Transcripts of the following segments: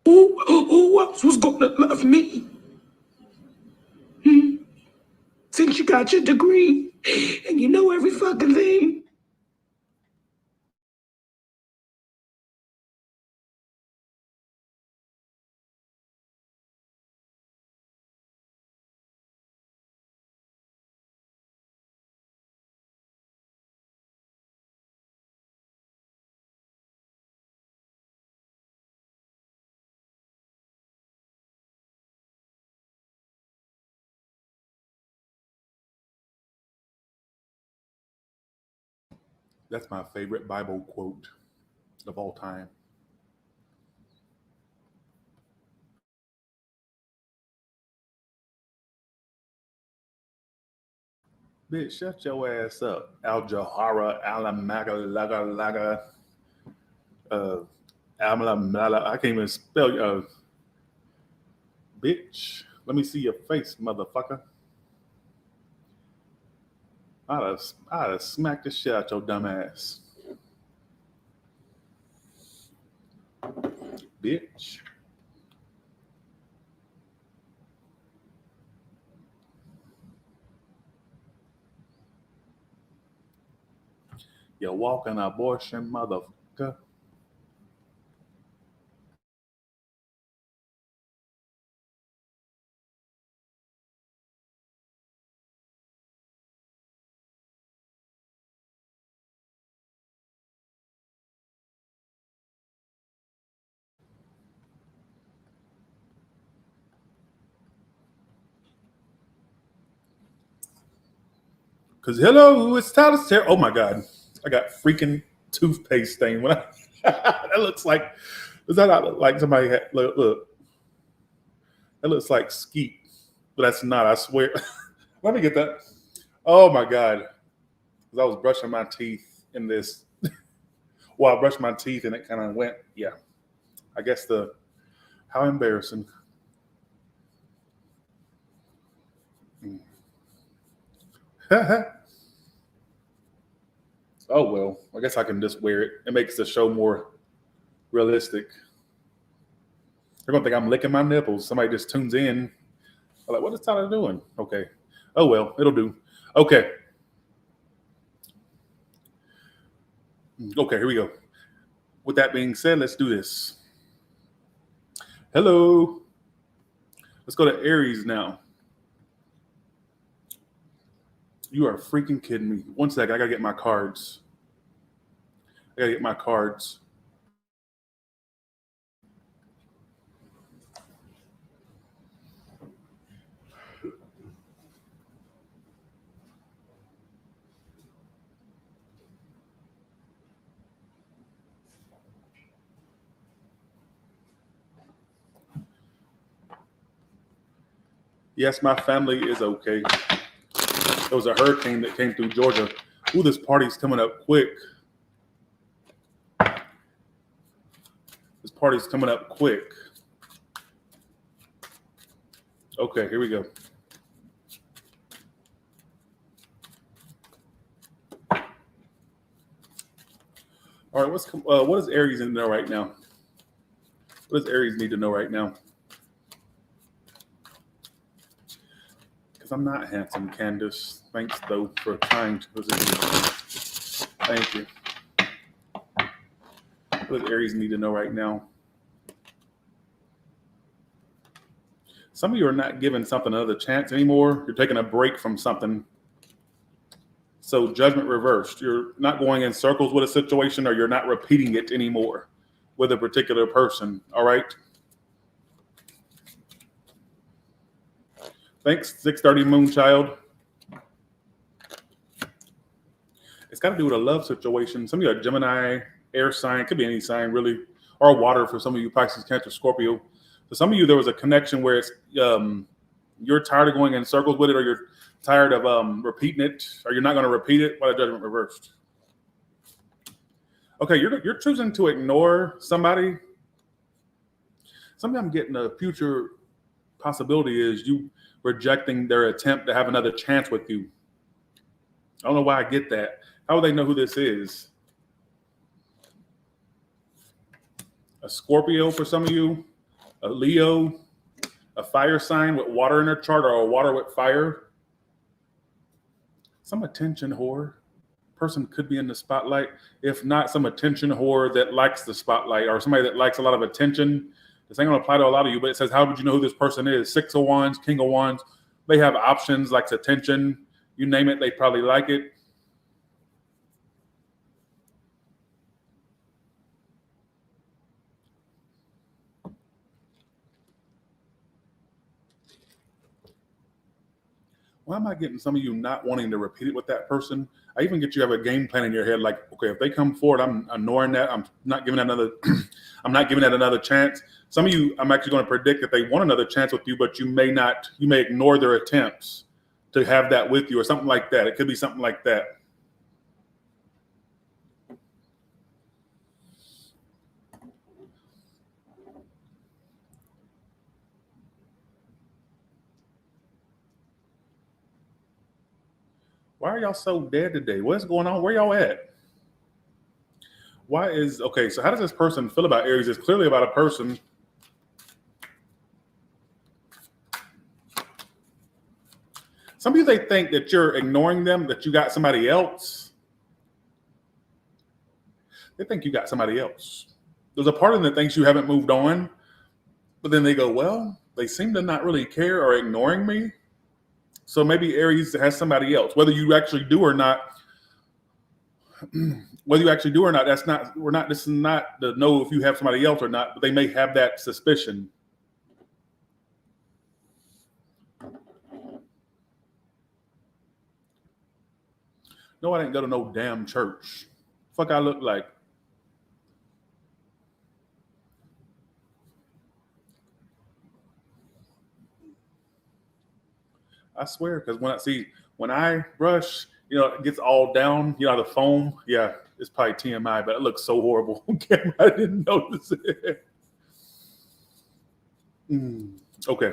Who else was gonna love me? Since you got your degree and you know every fucking thing. That's my favorite Bible quote of all time. Bitch, shut your ass up. Al Jahara, Alamaga, Laga, Laga, Amala, I can't even spell bitch. Let me see your face, motherfucker. I'd have smacked the shit out your dumb ass. Bitch. You walking abortion, motherfucker. Cause hello, it's Taurus. Oh my god, I got freaking toothpaste stain. When that looks like, does that not look like somebody had, look, that looks like skeet, but that's not. I swear. Let me get that. Oh my god, because I was brushing my teeth in this. Well, I brushed my teeth and it kind of went. Yeah, I guess how embarrassing. Oh well, I guess I can just wear it. It makes the show more realistic. They're gonna think I'm licking my nipples. Somebody just tunes in. I'm like, what is Tyler doing? Okay. Oh well, it'll do. Okay. Okay, here we go. With that being said, let's do this. Hello. Let's go to Aries now. You are freaking kidding me. One second, I gotta get my cards. Yes, my family is okay. There was a hurricane that came through Georgia. Ooh, this party's coming up quick. Okay, here we go. All right, what does Aries need to know right now? What does Aries need to know right now? Because I'm not handsome, Candace. Thanks, though, for trying to position. Thank you. What does Aries need to know right now? Some of you are not giving something another chance anymore. You're taking a break from something. So judgment reversed. You're not going in circles with a situation, or you're not repeating it anymore with a particular person. All right. Thanks, 6:30 Moonchild. It's got to do with a love situation. Some of you are Gemini, air sign, could be any sign really, or water for some of you, Pisces, Cancer, Scorpio. For some of you, there was a connection where it's you're tired of going in circles with it, or you're tired of repeating it, or you're not going to repeat it. By the judgment reversed. Okay, you're choosing to ignore somebody. Something I'm getting a future possibility is you rejecting their attempt to have another chance with you. I don't know why I get that. How will they know who this is? A Scorpio for some of you. a Leo, a fire sign with water in their chart, or a water with fire. Some attention whore. Person could be in the spotlight. If not, some attention whore that likes the spotlight, or somebody that likes a lot of attention. This ain't gonna apply to a lot of you, but it says, how would you know who this person is? 6 of Wands, King of Wands. They have options, likes attention. You name it, they probably like it. Why am I getting some of you not wanting to repeat it with that person? I even get you have a game plan in your head, like, okay, if they come forward, I'm ignoring that. I'm not giving that another. I'm not giving that another chance. Some of you, I'm actually going to predict that they want another chance with you, but you may not. You may ignore their attempts to have that with you, or something like that. It could be something like that. Why are y'all so dead today? What's going on? Where y'all at? Why is, okay, so how does this person feel about Aries? It's clearly about a person. Some of you, they think that you're ignoring them, that you got somebody else. They think you got somebody else. There's a part of them that thinks you haven't moved on, but then they go, well, they seem to not really care or ignoring me. So maybe Aries has somebody else, whether you actually do or not. Whether you actually do or not, that's not, we're not, this is not to know if you have somebody else or not, but they may have that suspicion. No, I didn't go to no damn church. Fuck I look like. I swear, because when I brush, it gets all down, the foam. Yeah, it's probably TMI, but it looks so horrible. I didn't notice it. Okay.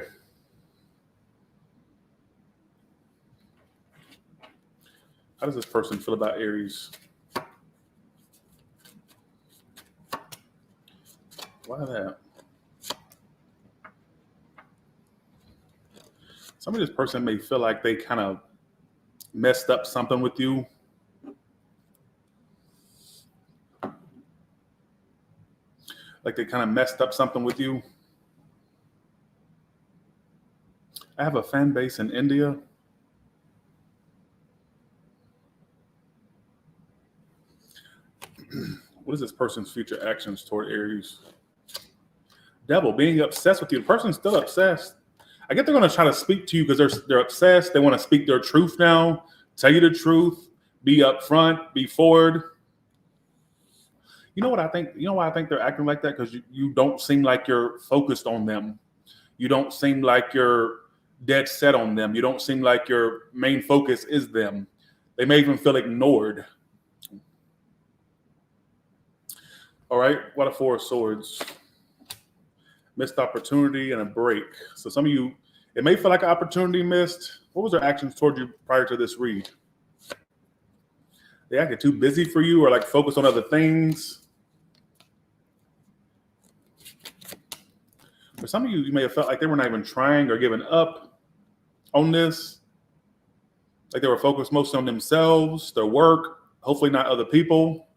How does this person feel about Aries? Why that? Some of this person may feel like they kind of messed up something with you. Like they kind of messed up something with you. I have a fan base in India. What is this person's future actions toward Aries? Devil, being obsessed with you. The person's still obsessed. I get they're going to try to speak to you because they're obsessed. They want to speak their truth now, tell you the truth, be upfront, be forward. You know what I think? You know why I think they're acting like that? Because you don't seem like you're focused on them. You don't seem like you're dead set on them. You don't seem like your main focus is them. They may even feel ignored. All right, what a 4 of Swords. Missed opportunity and a break. So some of you, it may feel like an opportunity missed. What was their actions toward you prior to this read? They acted too busy for you or like focused on other things. For some of you, you may have felt like they were not even trying or giving up on this. Like they were focused mostly on themselves, their work, hopefully not other people.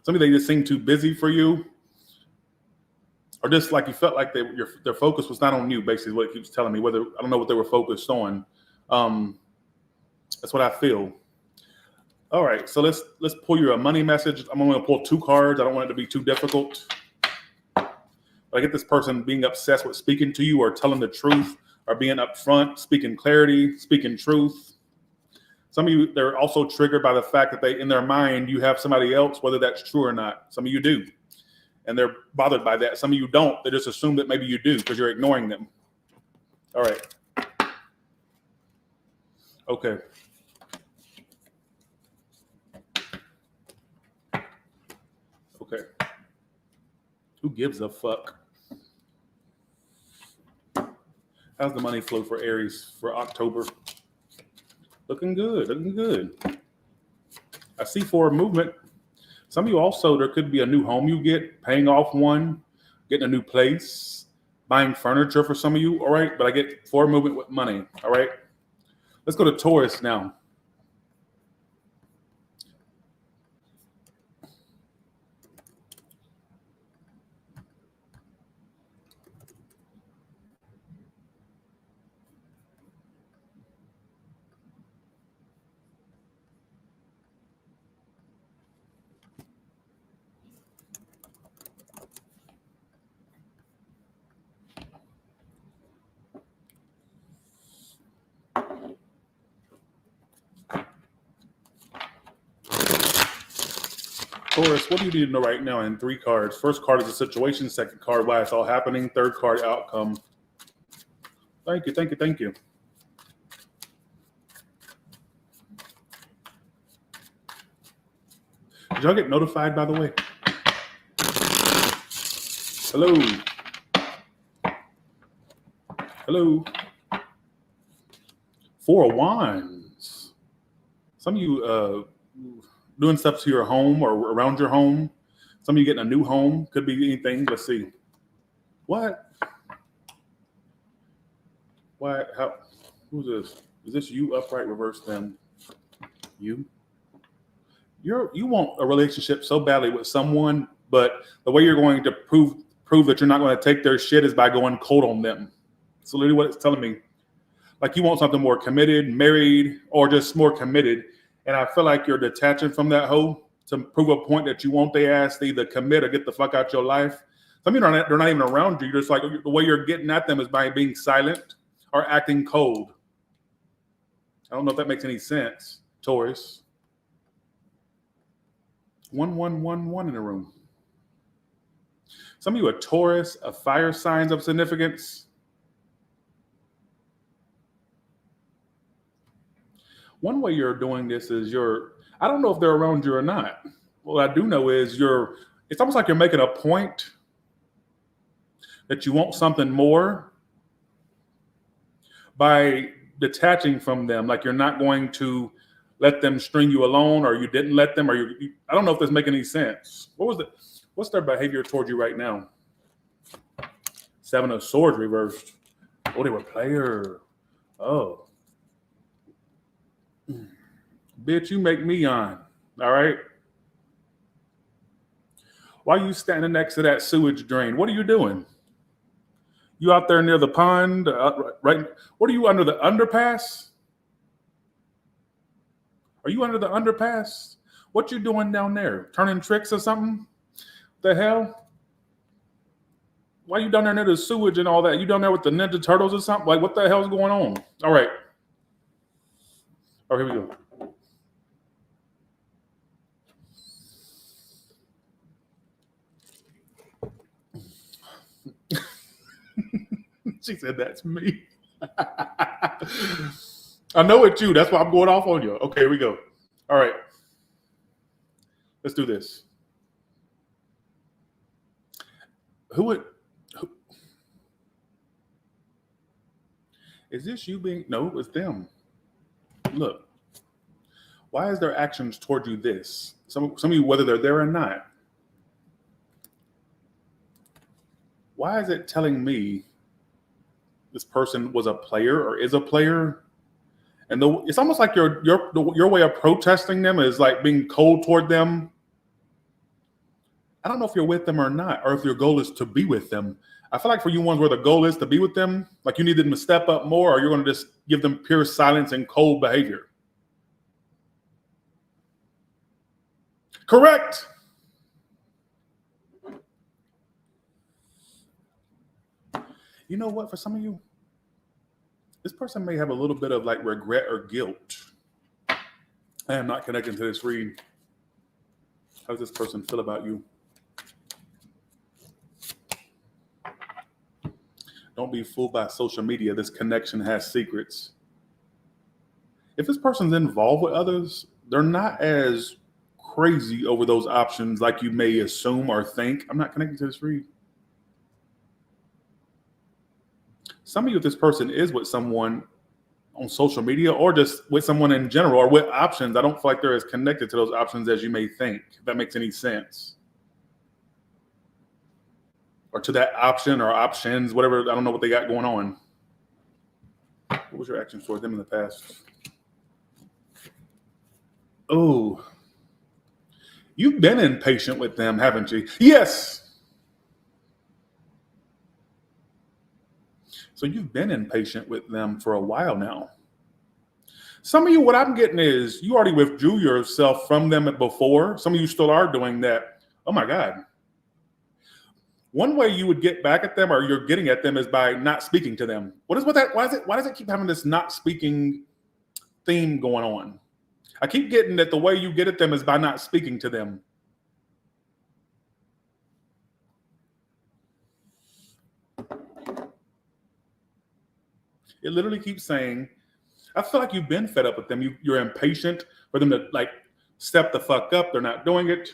Some of you, they just seemed too busy for you. Or just like you felt like their focus was not on you, basically, is what it keeps telling me. Whether I don't know what they were focused on. That's what I feel. All right, so let's pull you a money message. I'm only going to pull 2 cards. I don't want it to be too difficult. But I get this person being obsessed with speaking to you or telling the truth or being upfront, speaking clarity, speaking truth. Some of you, they're also triggered by the fact that in their mind, you have somebody else, whether that's true or not. Some of you do. And they're bothered by that. Some of you don't. They just assume that maybe you do because you're ignoring them. All right. Okay. Okay. Who gives a fuck? How's the money flow for Aries for October? Looking good. Looking good. I see forward movement. Some of you also, there could be a new home you get, paying off one. getting a new place, buying furniture for some of you, all right? But I get forward movement with money, all right? Let's go to Taurus now. Taurus, what do you need to know right now in 3 cards? First card is the situation. Second card, why it's all happening. Third card, outcome. Thank you, thank you, thank you. Did y'all get notified, by the way? Hello. Hello. 4 of Wands. Some of you doing stuff to your home or around your home. Some of you getting a new home. Could be anything. Let's see. What? Why? How? Who's this? Is this you upright reverse then? You? You want a relationship so badly with someone, but the way you're going to prove that you're not going to take their shit is by going cold on them. That's literally what it's telling me. Like you want something more committed, married, or just more committed. And I feel like you're detaching from that hoe to prove a point that you want their ass to either commit or get the fuck out your life. Some of you, they're not even around you. You're just like, the way you're getting at them is by being silent or acting cold. I don't know if that makes any sense, Taurus. 1111 in the room. Some of you are Taurus, a fire signs of significance. One way you're doing this is I don't know if they're around you or not. What I do know is it's almost like you're making a point that you want something more by detaching from them. Like you're not going to let them string you along, or you didn't let them, or I don't know if this makes any sense. What's their behavior toward you right now? 7 of Swords reversed. Oh, they were player. Oh. Bitch, you make me on. All right. Why are you standing next to that sewage drain? What are you doing? You out there near the pond, right? What are you, under the underpass? Are you under the underpass? What you doing down there? Turning tricks or something? The hell? Why you down there near the sewage and all that? You down there with the Ninja Turtles or something? Like, what the hell's going on? All right. Oh, here we go. She said, that's me. I know it's you. That's why I'm going off on you. Okay, here we go. All right. Let's do this. Who is this you being? No, it's them. Look. Why is their actions toward you this? Some of you, whether they're there or not. Why is it telling me this person was a player or is a player? And it's almost like your way of protesting them is like being cold toward them. I don't know if you're with them or not, or if your goal is to be with them. I feel like for you ones where the goal is to be with them, like you need them to step up more, or you're going to just give them pure silence and cold behavior. Correct. You know what? For some of you, this person may have a little bit of like regret or guilt. I am not connecting to this read. How does this person feel about you? Don't be fooled by social media. This connection has secrets. If this person's involved with others, they're not as crazy over those options like you may assume or think. I'm not connecting to this read. Some of you, if this person is with someone on social media or just with someone in general or with options, I don't feel like they're as connected to those options as you may think, if that makes any sense. or to that option or options, whatever. I don't know what they got going on. What was your actions toward them in the past? Oh, you've been impatient with them, haven't you? Yes. So you've been impatient with them for a while now. Some of you, what I'm getting is you already withdrew yourself from them before. Some of you still are doing that. Oh my God. One way you would get back at them, or you're getting at them, is by not speaking to them. Why does it keep having this not speaking theme going on? I keep getting that the way you get at them is by not speaking to them. It literally keeps saying, I feel like you've been fed up with them. You're impatient for them to like step the fuck up. They're not doing it.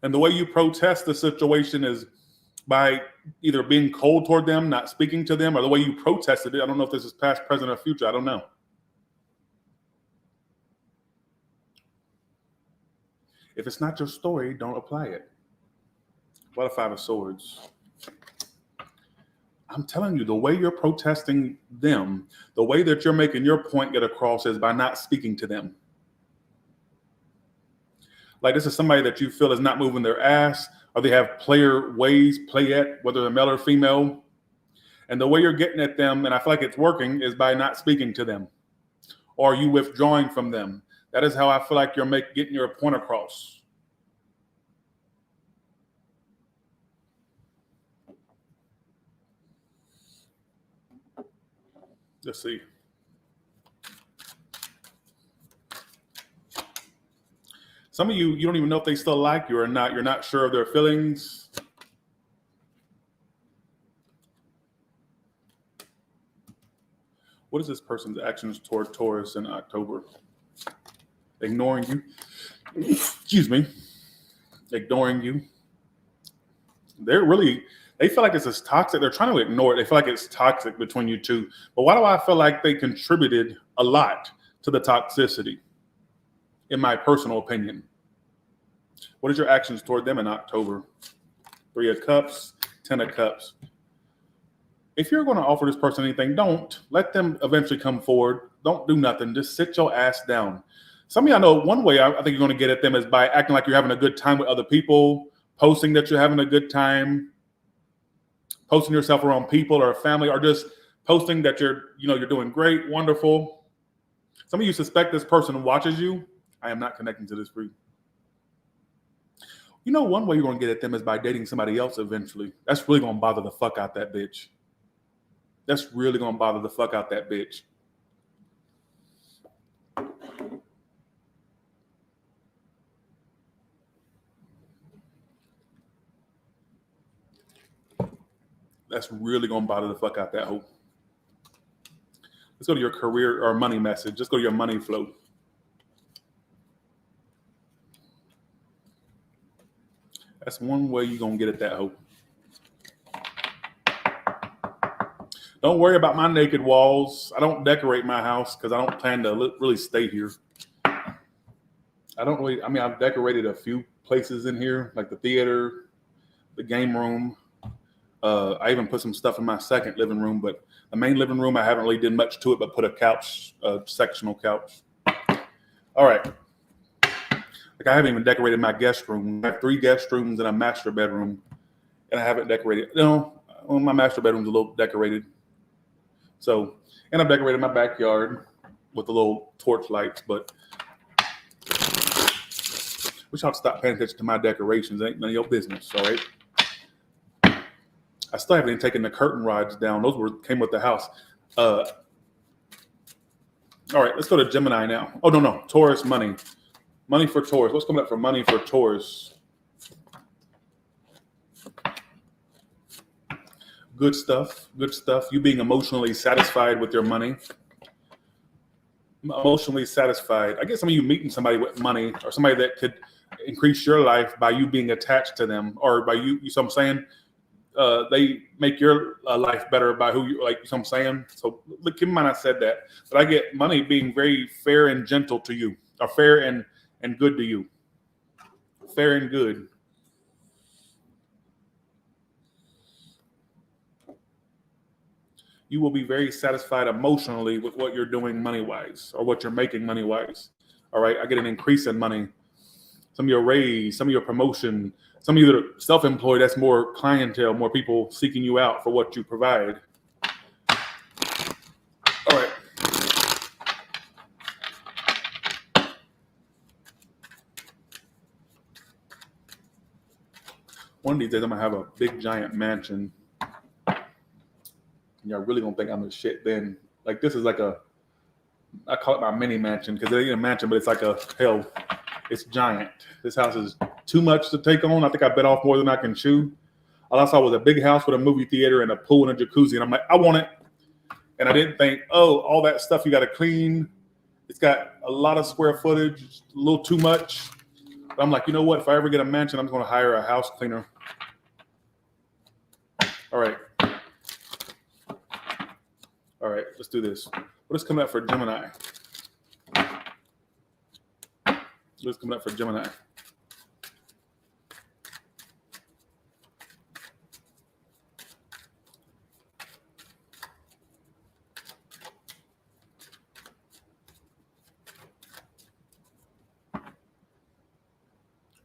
And the way you protest the situation is by either being cold toward them, not speaking to them, or the way you protested it. I don't know if this is past, present, or future. I don't know. If it's not your story, don't apply it. What a Five of Swords. I'm telling you, the way you're protesting them, the way that you're making your point get across is by not speaking to them. Like this is somebody that you feel is not moving their ass, or they have playette, whether they're male or female. And the way you're getting at them, and I feel like it's working, is by not speaking to them, or you withdrawing from them. That is how I feel like you're getting your point across. Let's see. Some of you, you don't even know if they still like you or not. You're not sure of their feelings. What is this person's actions toward Taurus in October? Ignoring you. Excuse me. Ignoring you. They feel like this is toxic. They're trying to ignore it. They feel like it's toxic between you two. But why do I feel like they contributed a lot to the toxicity, in my personal opinion? What is your actions toward them in October? 3 of Cups, 10 of Cups. If you're going to offer this person anything, don't. Let them eventually come forward. Don't do nothing. Just sit your ass down. Some of y'all know one way I think you're going to get at them is by acting like you're having a good time with other people, posting that you're having a good time, posting yourself around people or family, or just posting that you're doing great, wonderful. Some of you suspect this person watches you. I am not connecting to this for you. You know, one way you're going to get at them is by dating somebody else eventually. That's really going to bother the fuck out that bitch. That's really going to bother the fuck out that bitch. That's really going to bother the fuck out that hoe. Let's go to your career or money message. Let's go to your money flow. That's one way you're going to get at that hoe. Don't worry about my naked walls. I don't decorate my house because I don't plan to really stay here. I've decorated a few places in here, like the theater, the game room. I even put some stuff in my second living room, but the main living room, I haven't really did much to it, but put a couch, a sectional couch. All right. Like I haven't even decorated my guest room. I have 3 guest rooms and a master bedroom, and I haven't decorated. My master bedroom's a little decorated. So, and I've decorated my backyard with the little torch lights, but wish I'd stop paying attention to my decorations. Ain't none of your business, all right? I still haven't even taken the curtain rods down. Those came with the house. All right, let's go to Gemini now. Oh, no. Taurus money. Money for Taurus. What's coming up for money for Taurus? Good stuff. You being emotionally satisfied with your money. Emotionally satisfied. I guess some of you meeting somebody with money, or somebody that could increase your life by you being attached to them, or by you know what I'm saying? They make your life better by who you like. You know what I'm saying? So keep in mind I said that. But I get money being very fair and gentle to you, or fair and good to you. Fair and good. you will be very satisfied emotionally with what you're doing money-wise or what you're making money-wise. All right, I get an increase in money. Some of your raise, some of your promotion, some of you that are self-employed, that's more clientele, more people seeking you out for what you provide. All right. One of these days, I'm gonna have a big giant mansion. Y'all really gonna think I'm a shit then. Like this is like I call it my mini mansion because it ain't a mansion, but it's like it's giant. This house is too much to take on. I think I bit off more than I can chew. All I saw was a big house with a movie theater and a pool and a jacuzzi. And I'm like, I want it. And I didn't think, oh, all that stuff you got to clean. It's got a lot of square footage, a little too much. But I'm like, you know what? If I ever get a mansion, I'm going to hire a house cleaner. All right. All right, let's do this. What is coming up for Gemini? What's coming up for Gemini?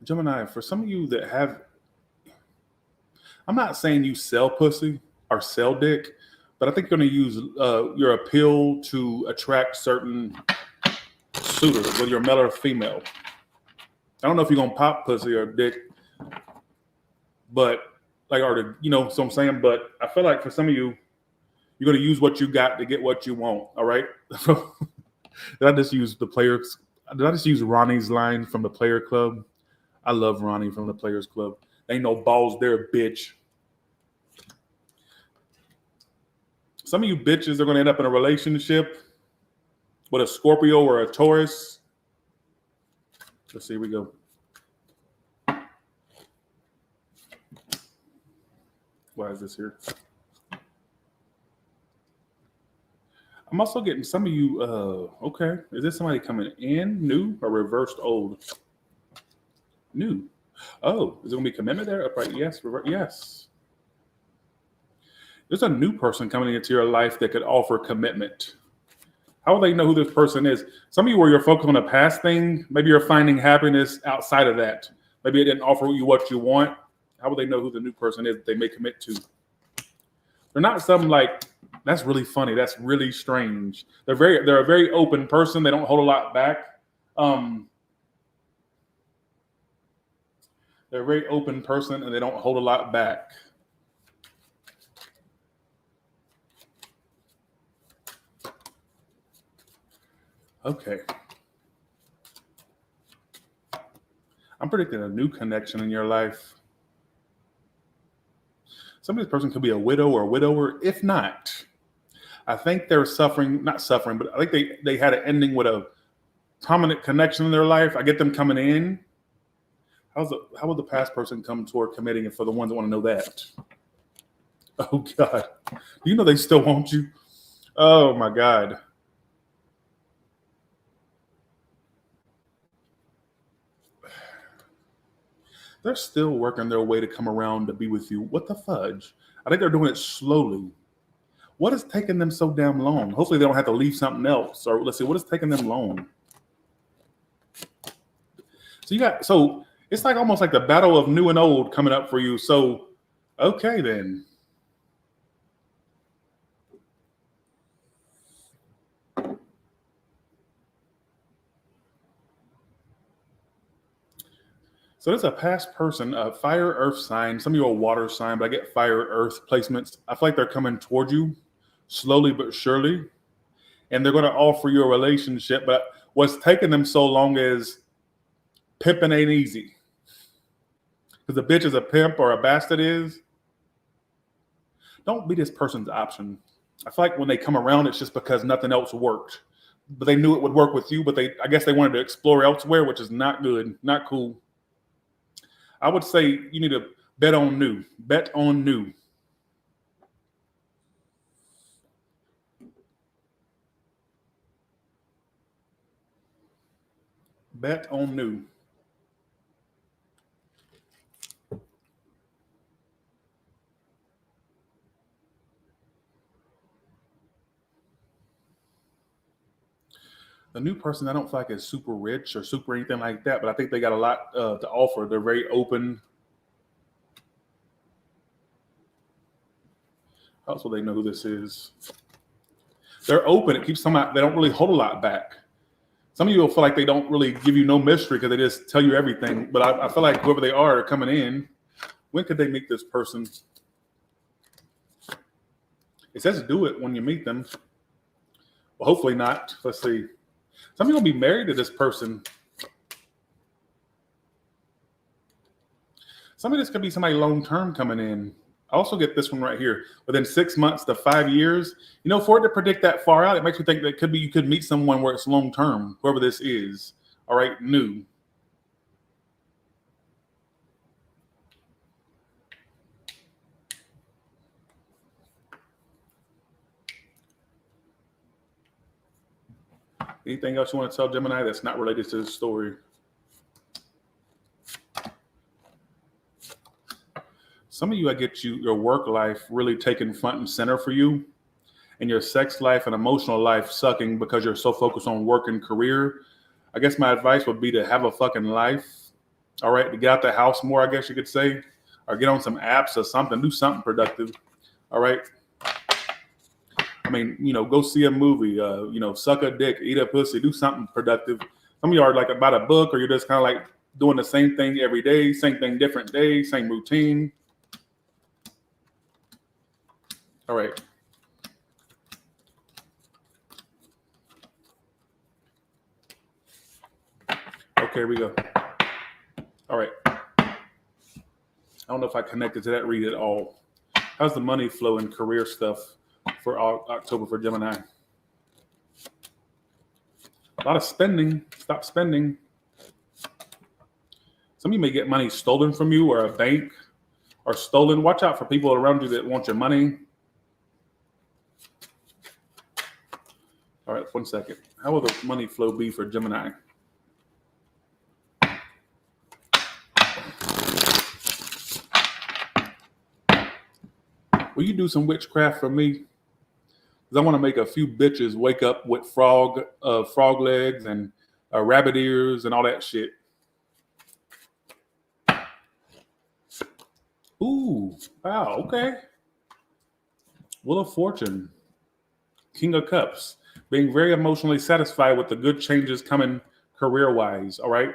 Gemini, for some of you that have, I'm not saying you sell pussy or sell dick, but I think you're going to use your appeal to attract certain suitors, whether you're male or female. I don't know if you're going to pop pussy or dick, but like, or you know, so I'm saying, but I feel like for some of you, you're going to use what you got to get what you want. All right. Did I just use Ronnie's line from the Player Club? I love Ronnie from the Players Club. Ain't no balls there, bitch. Some of you bitches are going to end up in a relationship with a Scorpio or a Taurus. Let's see, here we go. Why is this here? I'm also getting some of you, okay. Is this somebody coming in new or reversed old? New. Oh, is it going to be commitment there? Upright, yes. Yes. There's a new person coming into your life that could offer commitment. How will they know who this person is? Some of you where you're focused on a past thing, maybe you're finding happiness outside of that. Maybe it didn't offer you what you want. How will they know who the new person is that they may commit to? They're not something like, that's really funny. That's really strange. They're a very open person. They don't hold a lot back. They're a very open person and they don't hold a lot back. Okay. I'm predicting a new connection in your life. Some of this person could be a widow or a widower. If not, I think they're not suffering, but I think they had an ending with a prominent connection in their life. I get them coming in. How will the past person come toward committing? And for the ones that want to know that. Oh, God. Do you know they still want you? Oh, my God. They're still working their way to come around to be with you. What the fudge? I think they're doing it slowly. What is taking them so damn long? Hopefully they don't have to leave something else. Or let's see, what is taking them long? So it's like almost like the battle of new and old coming up for you. So, okay then. So there's a past person, a fire earth sign. Some of you are water sign, but I get fire earth placements. I feel like they're coming toward you slowly but surely. And they're going to offer you a relationship. But what's taking them so long is pimping ain't easy. Because a bitch is a pimp or a bastard is. Don't be this person's option. I feel like when they come around, it's just because nothing else worked. But they knew it would work with you, but I guess they wanted to explore elsewhere, which is not good, not cool. I would say you need to bet on new. Bet on new. Bet on new. The new person, I don't feel like is super rich or super anything like that, but I think they got a lot to offer. They're very open. Also, they know who this is. They're open. It keeps some out. They don't really hold a lot back. Some of you will feel like they don't really give you no mystery because they just tell you everything. But I feel like whoever they are coming in, when could they meet this person? It says do it when you meet them. Well, hopefully not. Let's see. Some of you will be married to this person. Some of this could be somebody long-term coming in. I also get this one right here. Within 6 months to 5 years. You know, for it to predict that far out, it makes me think that it could be you could meet someone where it's long-term, whoever this is. All right, new. Anything else you want to tell Gemini that's not related to the story? Some of you, I get your work life really taking front and center for you, and your sex life and emotional life sucking because you're so focused on work and career. I guess my advice would be to have a fucking life. All right, to get out the house more, I guess you could say, or get on some apps or something, do something productive. All right. I mean, you know, go see a movie, you know, suck a dick, eat a pussy, do something productive. Some of you are like about a book, or you're just kind of like doing the same thing every day, same thing, different day, same routine. All right. Okay, here we go. All right. I don't know if I connected to that read at all. How's the money flow and career stuff for October for Gemini? A lot of spending. Stop spending. Some of you may get money stolen from you, or a bank, or stolen. Watch out for people around you that want your money. All right, 1 second. How will the money flow be for Gemini? Will you do some witchcraft for me? Because I want to make a few bitches wake up with frog legs and rabbit ears and all that shit. Ooh, wow, okay. Wheel of Fortune, King of Cups, being very emotionally satisfied with the good changes coming career-wise, all right?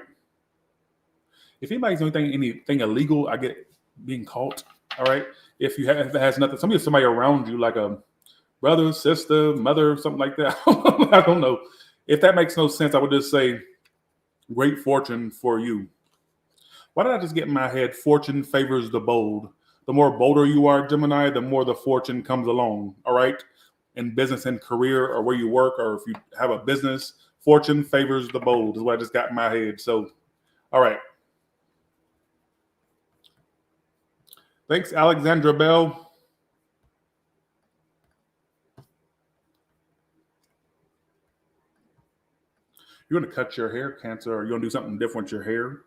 If anybody's doing anything illegal, I get being caught, all right? If you have, if it has nothing, somebody around you, like a brother, sister, mother, something like that. I don't know. If that makes no sense, I would just say great fortune for you. Why did I just get in my head, fortune favors the bold? The more bolder you are, Gemini, the more the fortune comes along, all right? In business and career, or where you work, or if you have a business, fortune favors the bold is what I just got in my head. So, all right. Thanks, Alexandra Bell. You're going to cut your hair, Cancer, or you're going to do something different with your hair?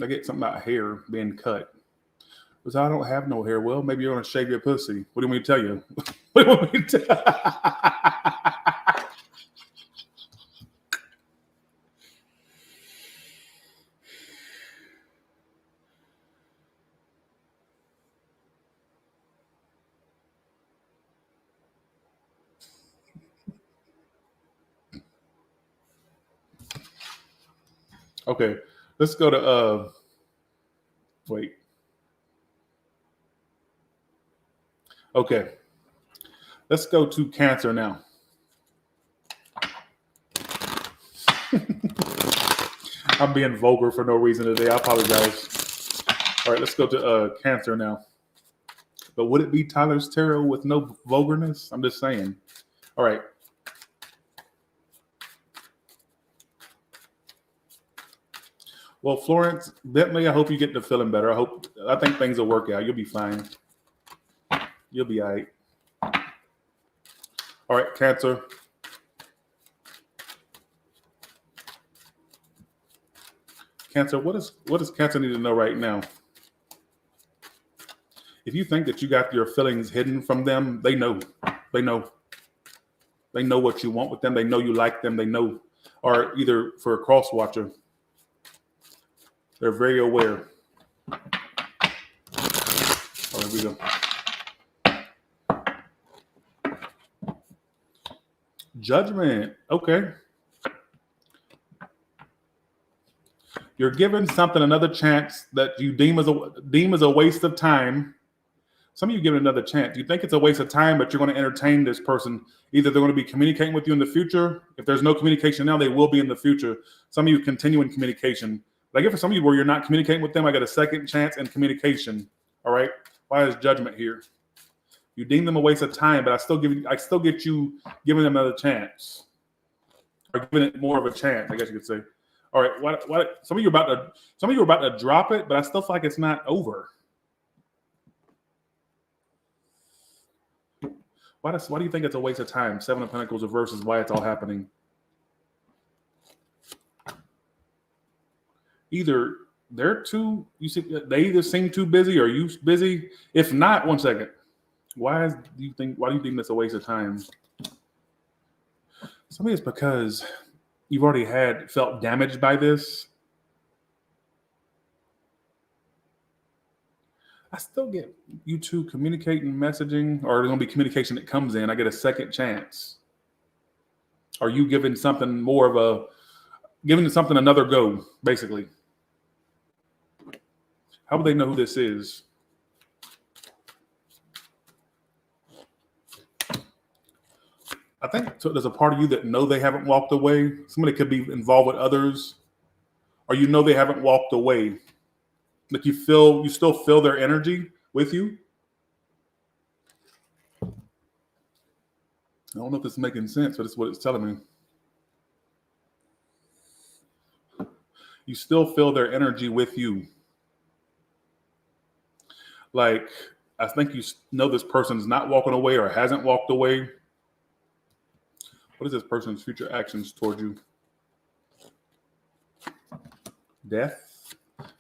I get something about hair being cut. Because I don't have no hair. Well, maybe you're going to shave your pussy. What do you want me to tell you? What do you want me to tell Okay, let's go to, wait. Okay, let's go to Cancer now. I'm being vulgar for no reason today. I apologize. All right, let's go to Cancer now. But would it be Tyler's tarot with no vulgarness? I'm just saying. All right. Well, Florence Bentley, I hope you get to feeling better. I think things will work out. You'll be fine. You'll be all right. All right, Cancer. Cancer, what does Cancer need to know right now? If you think that you got your feelings hidden from them, they know. They know. They know what you want with them. They know you like them. They know. Or either for a cross watcher, they're very aware. Oh, here we go. Judgment. Okay. You're giving something another chance that you deem as a waste of time. Some of you give it another chance. You think it's a waste of time, but you're going to entertain this person. Either they're going to be communicating with you in the future. If there's no communication now, they will be in the future. Some of you continue in communication. But I get for some of you where you're not communicating with them, I got a second chance in communication. All right. Why is judgment here? You deem them a waste of time, but I still get you giving them another chance, or giving it more of a chance, I guess you could say. All right. What? Some of you are about to drop it, but I still feel like it's not over. Why do you think it's a waste of time? Seven of Pentacles reverse is why it's all happening. Either they either seem too busy or you busy. If not, one second. Why do you think that's a waste of time? Something it's because you've already felt damaged by this. I still get you two communicating, messaging, or there's going to be communication that comes in. I get a second chance. Are you giving something another go, basically? How would they know who this is? I think there's a part of you that know they haven't walked away. Somebody could be involved with others, or you know they haven't walked away. Like you still feel their energy with you. I don't know if this is making sense, but it's what it's telling me. You still feel their energy with you. Like, I think you know this person's not walking away or hasn't walked away. What is this person's future actions toward you? Death.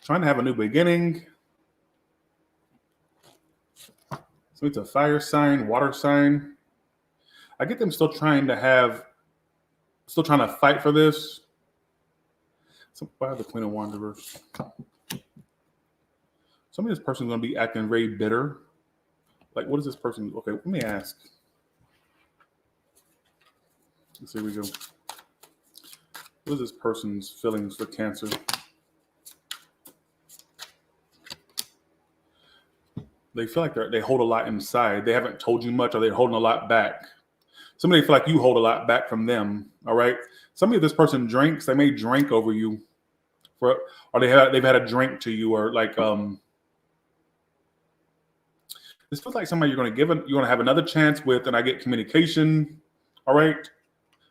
Trying to have a new beginning. So it's a fire sign, water sign. I get them still trying to fight for this. So why the Queen of Wands reverse? Some of this person's going to be acting very bitter. Like, what is this person? Okay, let me ask. Let's see, here we go. What is this person's feelings for Cancer? They feel like they hold a lot inside. They haven't told you much, or they're holding a lot back. Somebody feel like you hold a lot back from them. All right. Somebody, if this person drinks, they may drink over you, or they've had a drink to you, or like this feels like somebody you're going to have another chance with, and I get communication. All right.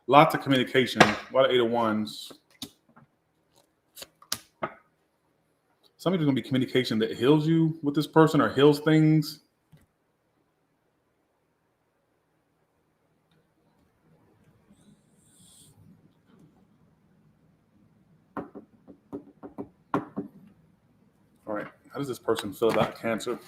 Lots of communication. Why the Eight of Wands? Somebody's going to be communication that heals you with this person or heals things. All right. How does this person feel about Cancer?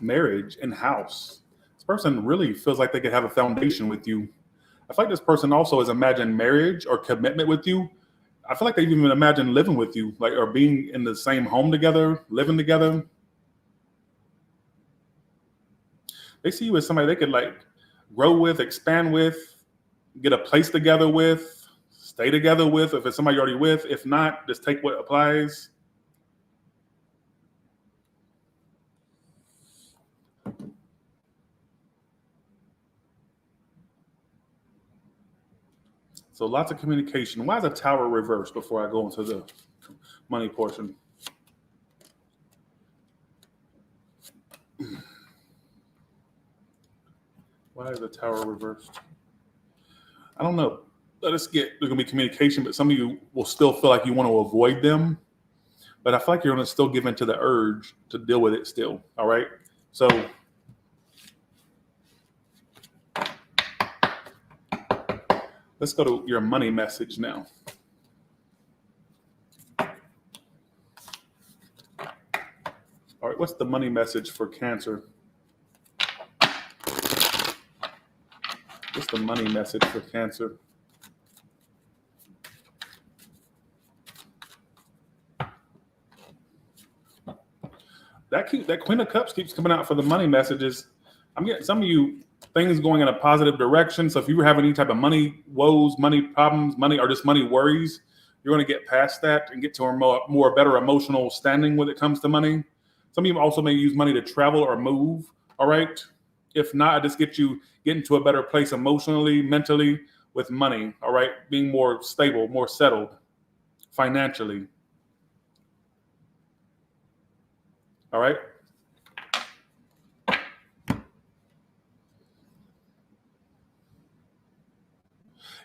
Marriage and house. This person really feels like they could have a foundation with you. I feel like this person also has imagined marriage or commitment with you. I feel like they even imagine living with you, like, or being in the same home together, living together. They see you as somebody they could like grow with, expand with, get a place together with, stay together with. If it's somebody you're already with, if not, just take what applies. So lots of communication. Why is a Tower reversed before I go into the money portion? Why is the Tower reversed? I don't know. There's going to be communication, but some of you will still feel like you want to avoid them. But I feel like you're going to still give into the urge to deal with it still. All right. So let's go to your money message now. All right, what's the money message for Cancer? What's the money message for Cancer? That Queen of Cups keeps coming out for the money messages. I'm getting some of you things going in a positive direction. So if you were having any type of money woes, money problems, money or just money worries, you're going to get past that and get to a more better emotional standing when it comes to money. Some of you also may use money to travel or move. All right. If not, just get into a better place emotionally, mentally with money. All right. Being more stable, more settled financially. All right.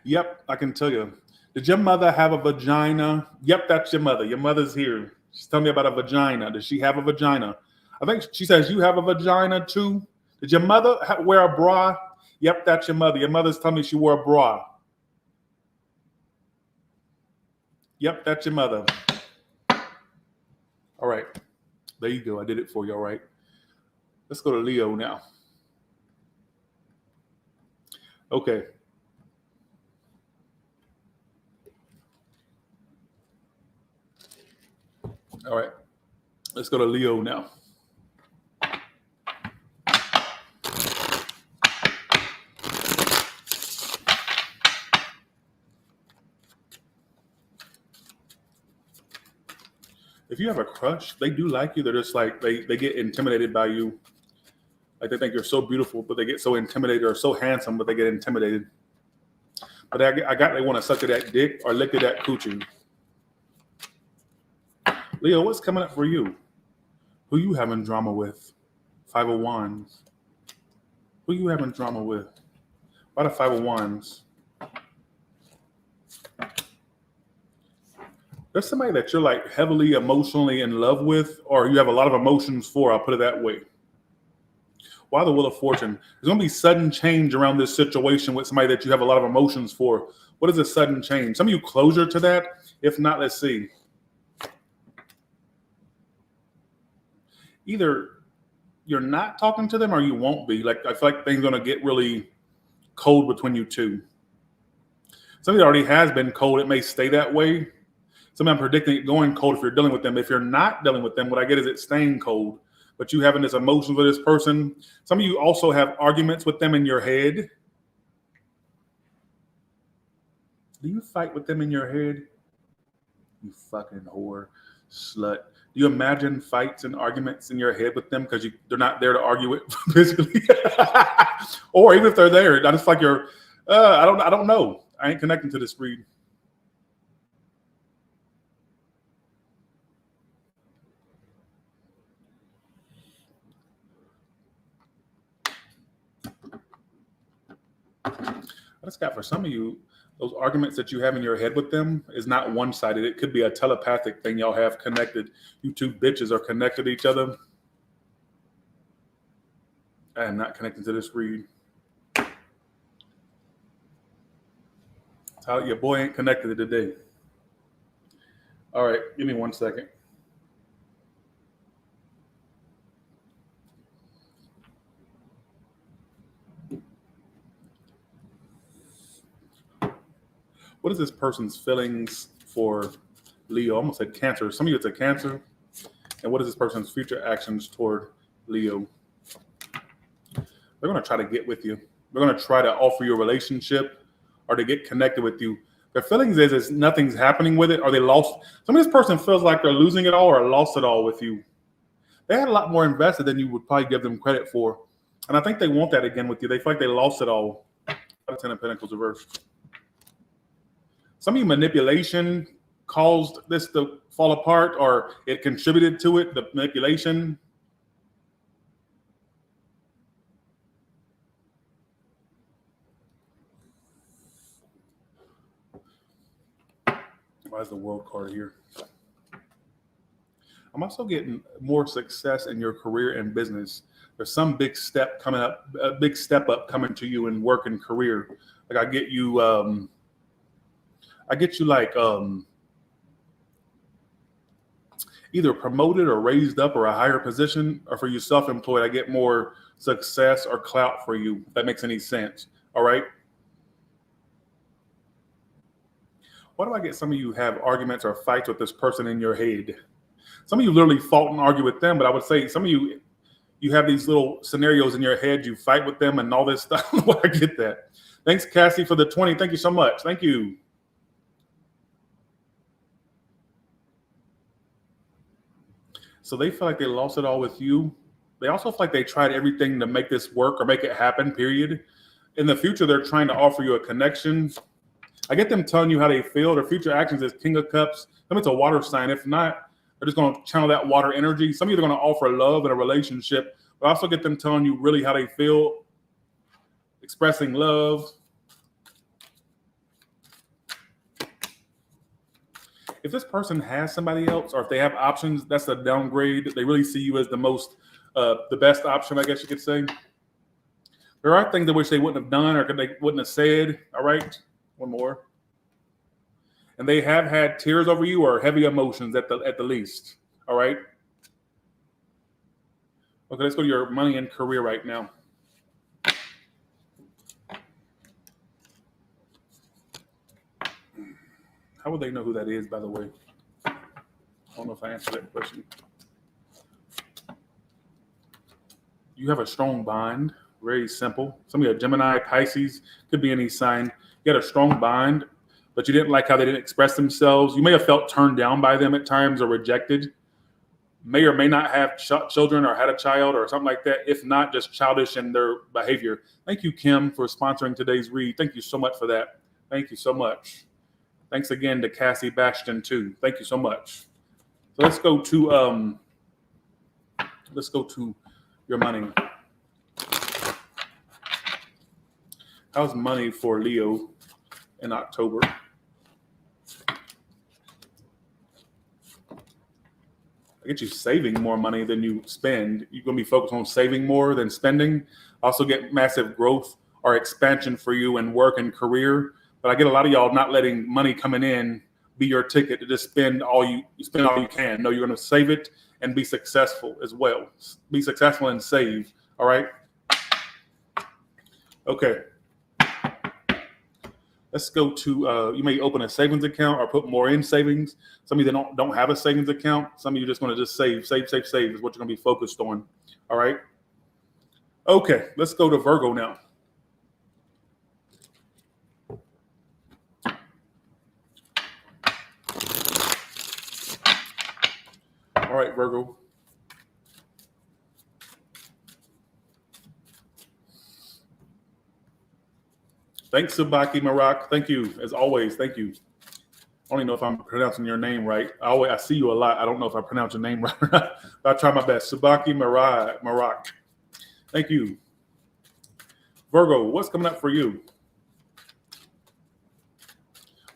Yep, I can tell you. Did your mother have a vagina? Yep, that's your mother. Your mother's here. She's telling me about a vagina. Does she have a vagina? I think she says you have a vagina too. Did your mother wear a bra? Yep, that's your mother. Your mother's telling me she wore a bra. Yep, that's your mother. All right. There you go. I did it for you. All right. Let's go to Leo now. Okay. All right. Let's go to Leo now. If you have a crush, they do like you. They're just like, they get intimidated by you. Like they think you're so beautiful, but they get so intimidated, or so handsome, but they get intimidated. But they want to suck at that dick or lick at that coochie. Leo, what's coming up for you? Who you having drama with? Five of Wands. Who you having drama with? Why the Five of Wands? There's somebody that you're like heavily emotionally in love with, or you have a lot of emotions for. I'll put it that way. Why the Wheel of Fortune? There's going to be sudden change around this situation with somebody that you have a lot of emotions for. What is a sudden change? Some of you closure to that. If not, let's see. Either you're not talking to them or you won't be. Like, I feel like things are going to get really cold between you two. Something that already has been cold, it may stay that way. Something I'm predicting it going cold if you're dealing with them. If you're not dealing with them, what I get is it staying cold. But you having this emotion with this person. Some of you also have arguments with them in your head. Do you fight with them in your head? You fucking whore, slut. Do you imagine fights and arguments in your head with them because they're not there to argue it physically? Or even if they're there, I just like you're, I don't know. I ain't connecting to this read. I just got for some of you, those arguments that you have in your head with them is not one-sided. It could be a telepathic thing y'all have connected. You two bitches are connected to each other. I am not connecting to this read. How your boy ain't connected today. All right, give me 1 second. What is this person's feelings for Leo? I almost said Cancer. Some of you it's a Cancer. And what is this person's future actions toward Leo? They're going to try to get with you. They're going to try to offer you a relationship or to get connected with you. Their feelings is nothing's happening with it, or they lost. Some of this person feels like they're losing it all or lost it all with you. They had a lot more invested than you would probably give them credit for. And I think they want that again with you. They feel like they lost it all. 10 of Pentacles reversed. Some of you manipulation caused this to fall apart, or it contributed to it, the manipulation. Why is the World card here? I'm also getting more success in your career and business. There's some big step coming up, a big step up coming to you in work and career. Like I get you like either promoted or raised up or a higher position, or for you self-employed, I get more success or clout for you, if that makes any sense. All right. Why do I get some of you have arguments or fights with this person in your head? Some of you literally fought and argue with them, but I would say some of you have these little scenarios in your head. You fight with them and all this stuff. Well, I get that. Thanks, Cassie, for the 20. Thank you so much. Thank you. So they feel like they lost it all with you. They also feel like they tried everything to make this work or make it happen, period. In the future, they're trying to offer you a connection. I get them telling you how they feel. Their future actions is King of Cups. Them it's a water sign. If not, they're just going to channel that water energy. Some of you are going to offer love in a relationship, but I also get them telling you really how they feel, expressing love. If this person has somebody else, or if they have options, that's a downgrade. They really see you as the best option, I guess you could say. There are things I wish they wouldn't have done or they wouldn't have said. All right, one more. And they have had tears over you or heavy emotions at the least. All right. Okay, let's go to your money and career right now. How would they know who that is, by the way? I don't know if I answered that question. You have a strong bond, very simple. Some of you are Gemini, Pisces, could be any sign. You had a strong bond, but you didn't like how they didn't express themselves. You may have felt turned down by them at times or rejected. May or may not have children or had a child or something like that. If not, just childish in their behavior. Thank you, Kim, for sponsoring today's read. Thank you so much for that. Thank you so much. Thanks again to Cassie Bastion too. Thank you so much. So let's go to your money. How's money for Leo in October? I get you saving more money than you spend. You're going to be focused on saving more than spending. Also get massive growth or expansion for you in work and career. But I get a lot of y'all not letting money coming in be your ticket to just spend all you can. No, you're going to save it and be successful as well. Be successful and save. All right. Okay. Let's go to, you may open a savings account or put more in savings. Some of you don't have a savings account. Some of you just want to just save is what you're going to be focused on. All right. Okay. Let's go to Virgo now. All right, Virgo. Thanks, Subaki Marak. Thank you, as always. Thank you. I don't even know if I'm pronouncing your name right. I see you a lot. I don't know if I pronounce your name right or not, but I try my best. Subaki Marak. Thank you. Virgo, what's coming up for you?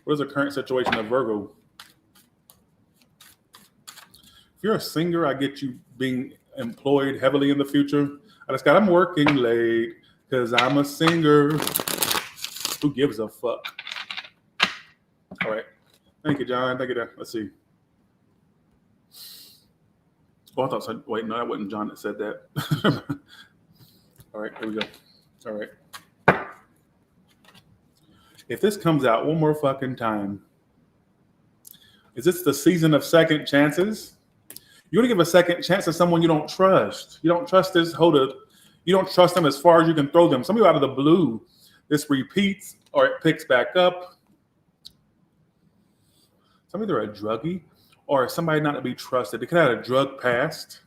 What is the current situation of Virgo? If you're a singer, I get you being employed heavily in the future. I'm working late because I'm a singer. Who gives a fuck? All right. Thank you, John. Thank you, Dan. Let's see. Oh, I thought so. Wait, no, that wasn't John that said that. All right, here we go. All right. If this comes out one more fucking time, is this the season of second chances? You're going to give a second chance to someone you don't trust. You don't trust this holder. You don't trust them as far as you can throw them. Some of you out of the blue, this repeats or it picks back up. Some of you are a druggie or somebody not to be trusted. They could have had a drug past.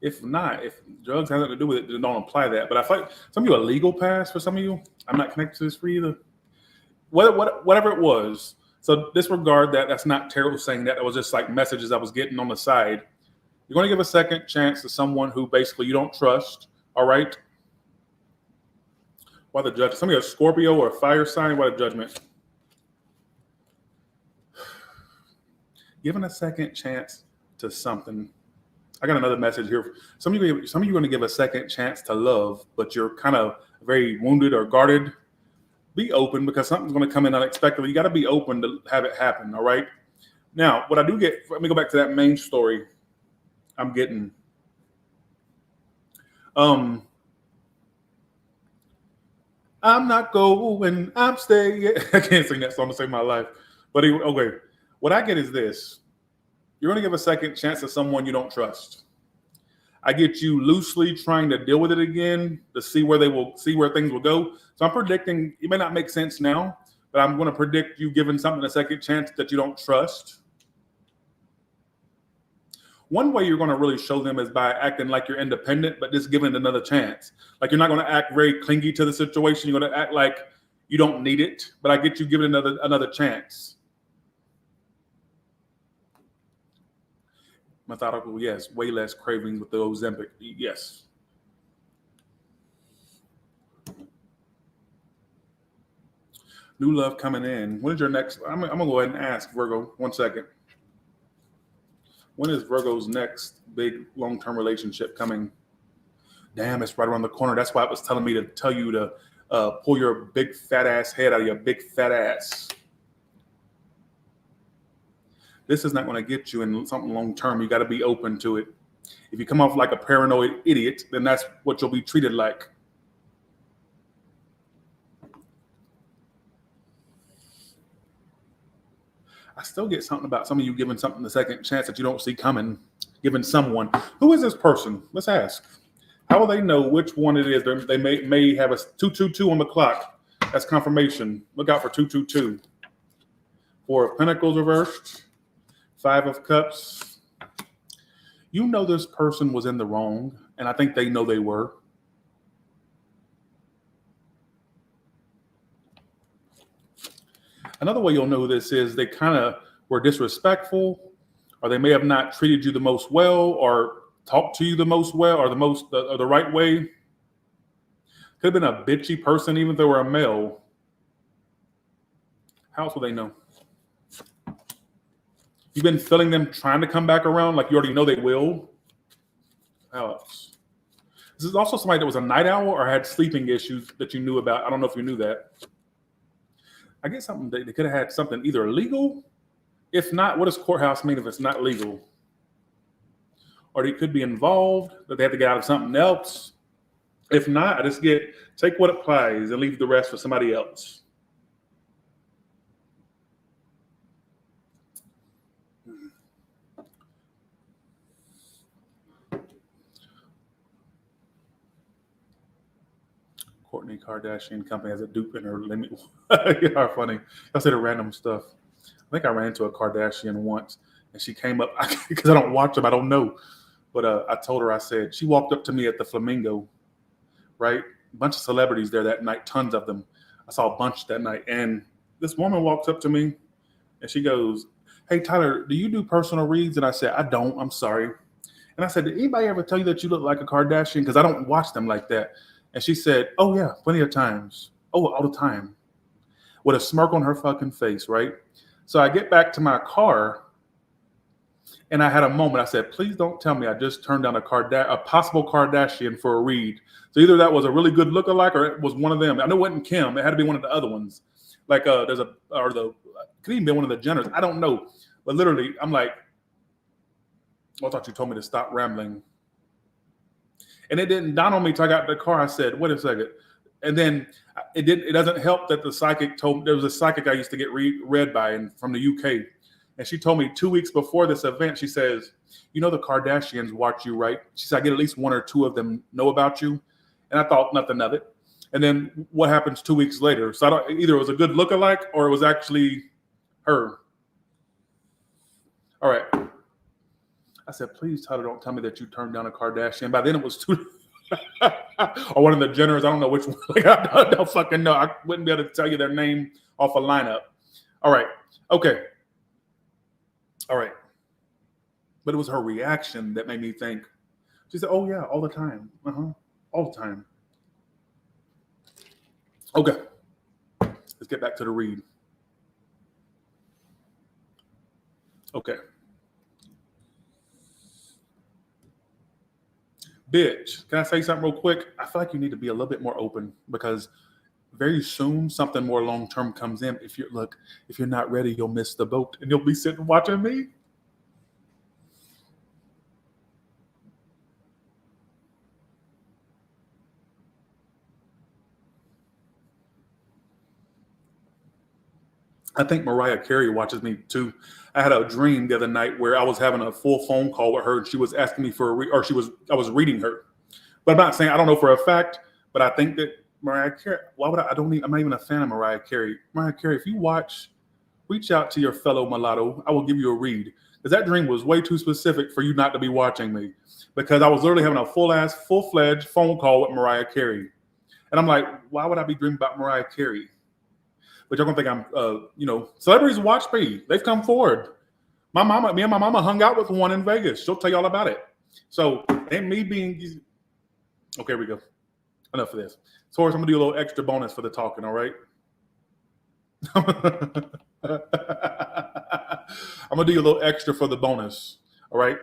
If not, if drugs have nothing to do with it, then don't apply that. But I feel like some of you are legal past for some of you. I'm not connected to this for either. Whatever it was. So disregard that. That's not terrible saying that. It was just like messages I was getting on the side. You're going to give a second chance to someone who basically you don't trust. All right. Why the judge? Some of you are Scorpio or a fire sign. Why the judgment? Giving a second chance to something. I got another message here. Some of you are going to give a second chance to love, but you're kind of very wounded or guarded. be open because something's going to come in unexpectedly. You got to be open to have it happen. All right. Now, what I do get, let me go back to that main story I'm getting. I'm not going, I'm staying. I can't sing that song to save my life. But anyway, okay, what I get is this. You're going to give a second chance to someone you don't trust. I get you loosely trying to deal with it again to see where things will go. So I'm predicting, it may not make sense now, but I'm going to predict you giving something a second chance that you don't trust. One way you're going to really show them is by acting like you're independent, but just giving it another chance. Like you're not going to act very clingy to the situation. You're going to act like you don't need it, but I get you giving it another chance. Methodical, yes. Way less cravings with the Ozempic, yes. New love coming in. When is your next? I'm going to go ahead and ask Virgo. 1 second. When is Virgo's next big long-term relationship coming? Damn, it's right around the corner. That's why it was telling me to tell you to pull your big fat ass head out of your big fat ass. This is not going to get you in something long-term. You got to be open to it. If you come off like a paranoid idiot, then that's what you'll be treated like. I still get something about some of you giving something a second chance that you don't see coming, giving someone. Who is this person? Let's ask. How will they know which one it is? They may have a 222 on the clock. That's confirmation. Look out for 222. 4 of Pentacles reversed. 5 of Cups. You know this person was in the wrong, and I think they know they were. Another way you'll know this is they kind of were disrespectful, or they may have not treated you the most well, or talked to you the most well, or the right way. Could have been a bitchy person, even if they were a male. How else will they know? You've been feeling them trying to come back around, like you already know they will. How else? This is also somebody that was a night owl or had sleeping issues that you knew about. I don't know if you knew that. I get something, they could have had something either illegal. If not, what does courthouse mean if it's not legal? Or they could be involved, that they have to get out of something else. If not, I just take what applies and leave the rest for somebody else. Kourtney Kardashian company has a dupe in her limit. You are funny. I said a random stuff. I think I ran into a Kardashian once, and she came up because I don't watch them. I don't know, but I told her. I said she walked up to me at the Flamingo, right? A bunch of celebrities there that night, tons of them. I saw a bunch that night, and this woman walks up to me, and she goes, "Hey Tyler, do you do personal reads?" And I said, "I don't. I'm sorry." And I said, "Did anybody ever tell you that you look like a Kardashian? Because I don't watch them like that." And she said, "Oh, yeah, plenty of times. Oh, all the time." With a smirk on her fucking face, right? So I get back to my car, and I had a moment. I said, "Please don't tell me I just turned down a possible Kardashian for a read." So either that was a really good lookalike or it was one of them. I know it wasn't Kim. It had to be one of the other ones. Like could even be one of the Jenners. I don't know. But literally, I'm like, I thought you told me to stop rambling. And it didn't dawn on me until I got in the car. I said, "Wait a second." And then it doesn't help that the psychic told me, there was a psychic I used to get read by from the UK. And she told me 2 weeks before this event, she says, "You know the Kardashians watch you, right?" She said, "I get at least 1 or 2 of them know about you." And I thought nothing of it. And then what happens 2 weeks later? So either it was a good lookalike or it was actually her. All right. I said, "Please, Tyler, don't tell me that you turned down a Kardashian." By then it was too, or one of the Jenners. I don't know which one. Like, I don't fucking know. I wouldn't be able to tell you their name off a lineup. All right. Okay. All right. But it was her reaction that made me think. She said, "Oh, yeah, all the time. All the time." Okay. Let's get back to the read. Okay. Bitch, can I say something real quick? I feel like you need to be a little bit more open because very soon something more long-term comes in. If you're not ready, you'll miss the boat and you'll be sitting watching me. I think Mariah Carey watches me too. I had a dream the other night where I was having a full phone call with her and she was asking me for I was reading her. But I'm not saying, I don't know for a fact, but I think that Mariah Carey, why would I'm not even a fan of Mariah Carey. Mariah Carey, if you watch, reach out to your fellow mulatto. I will give you a read. Because that dream was way too specific for you not to be watching me. Because I was literally having a full-fledged phone call with Mariah Carey. And I'm like, why would I be dreaming about Mariah Carey? But you're gonna think I'm, celebrities watch me. They've come forward. Me and my mama hung out with one in Vegas. She'll tell you all about it. So, and me being, okay, here we go. Enough of this. Taurus, I'm gonna do a little extra bonus for the talking, all right? I'm gonna do a little extra for the bonus, all right?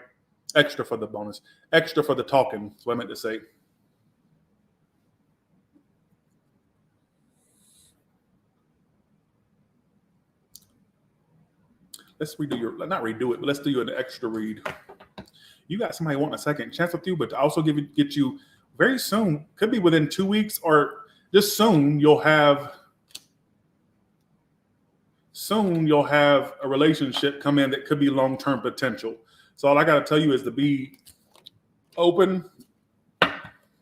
Extra for the bonus. Extra for the talking, that's what I meant to say. Let's not redo it, but let's do you an extra read. You got somebody wanting a second chance with you, but to also get you very soon, could be within 2 weeks or just soon, you'll have a relationship come in that could be long-term potential. So all I got to tell you is to be open.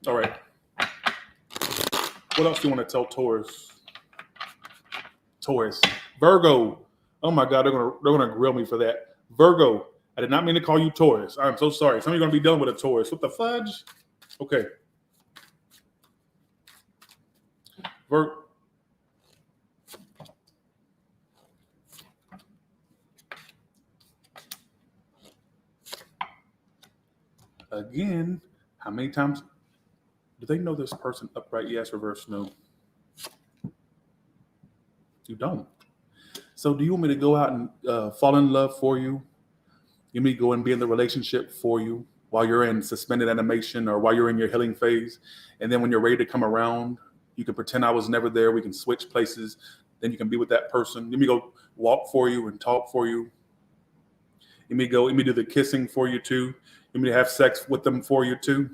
All right. What else do you want to tell Taurus? Virgo. Oh my God, they're gonna grill me for that. Virgo, I did not mean to call you Taurus. I'm so sorry. Some of you are gonna be dealing with a Taurus. What the fudge? Okay. Again, how many times do they know this person? Upright, yes. Reverse, no. You don't. So do you want me to go out and fall in love for you? You want me to go and be in the relationship for you while you're in suspended animation or while you're in your healing phase? And then when you're ready to come around, you can pretend I was never there. We can switch places. Then you can be with that person. Let me go walk for you and talk for you. Let me do the kissing for you too. Let me have sex with them for you too.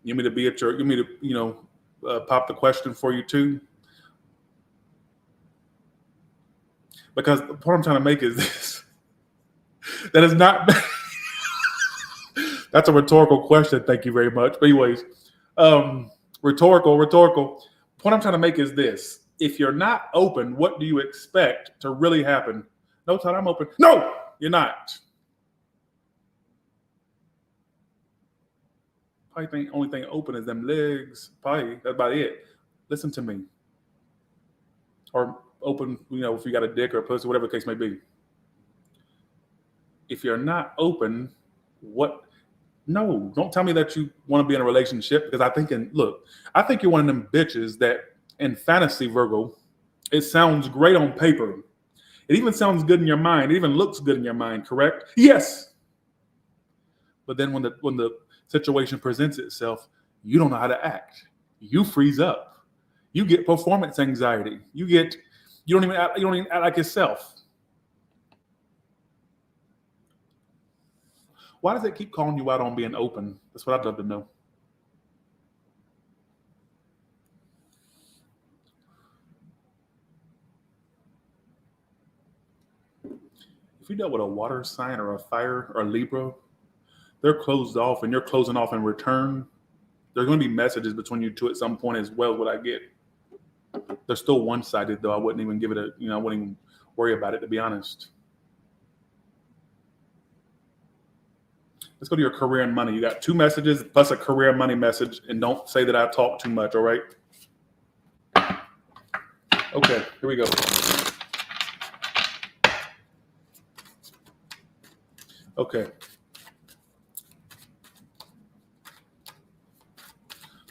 You want me to be at your, pop the question for you too. Because the point I'm trying to make is this. That is not, that's a rhetorical question. Thank you very much. But anyways, rhetorical. Point I'm trying to make is this. If you're not open, what do you expect to really happen? No, Todd, I'm open. No, you're not. Probably think only thing open is them legs. Probably that's about it. Listen to me. Or open, if you got a dick or a pussy, whatever the case may be. If you're not open, no, don't tell me that you want to be in a relationship because I think you're one of them bitches that in fantasy, Virgo, it sounds great on paper. It even sounds good in your mind. It even looks good in your mind, correct? Yes. But then when the situation presents itself, you don't know how to act. You freeze up. You get performance anxiety. You don't even act like yourself. Why does it keep calling you out on being open? That's what I'd love to know. If you dealt with a water sign or a fire or a Libra, they're closed off and you're closing off in return. There's going to be messages between you two at some point as well, what I get. They're still one-sided, though. I wouldn't even give it I wouldn't even worry about it, to be honest. Let's go to your career and money. You got 2 messages plus a career and money message, and don't say that I talk too much, all right? Okay, here we go. Okay.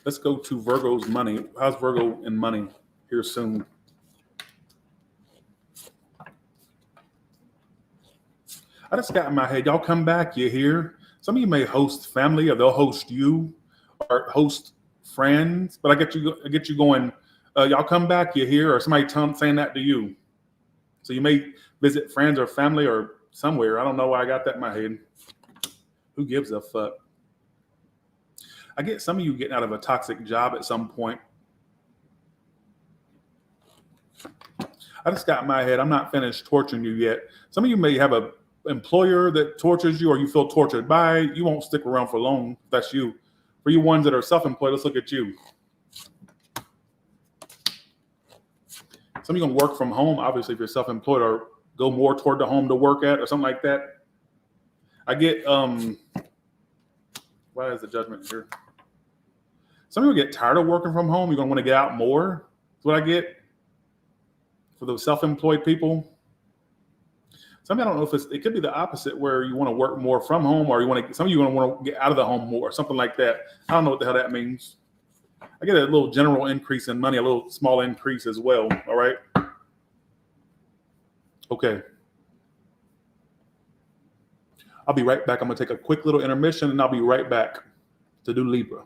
Let's go to Virgo's money. How's Virgo in money here soon? I just got in my head, y'all come back, you hear? Some of you may host family or they'll host you, or host friends. But I get you going. Y'all come back. You're here, or somebody saying that to you. So you may visit friends or family or somewhere. I don't know why I got that in my head. Who gives a fuck? I get some of you getting out of a toxic job at some point. I just got in my head. I'm not finished torturing you yet. Some of you may have a employer that tortures you, or you feel tortured by. You won't stick around for long. That's you. For you ones that are self-employed, let's look at you. Some of you gonna work from home, obviously, if you're self-employed, or go more toward the home to work at, or something like that. I get why is the judgment here? Some people get tired of working from home. You're gonna want to get out more. That's what I get for those self-employed people. Some of you, I don't know if it could be the opposite, where you want to work more from home, or some of you want to get out of the home more, or something like that. I don't know what the hell that means. I get a little general increase in money, a little small increase as well. All right. Okay. I'll be right back. I'm gonna take a quick little intermission, and I'll be right back to do Libra.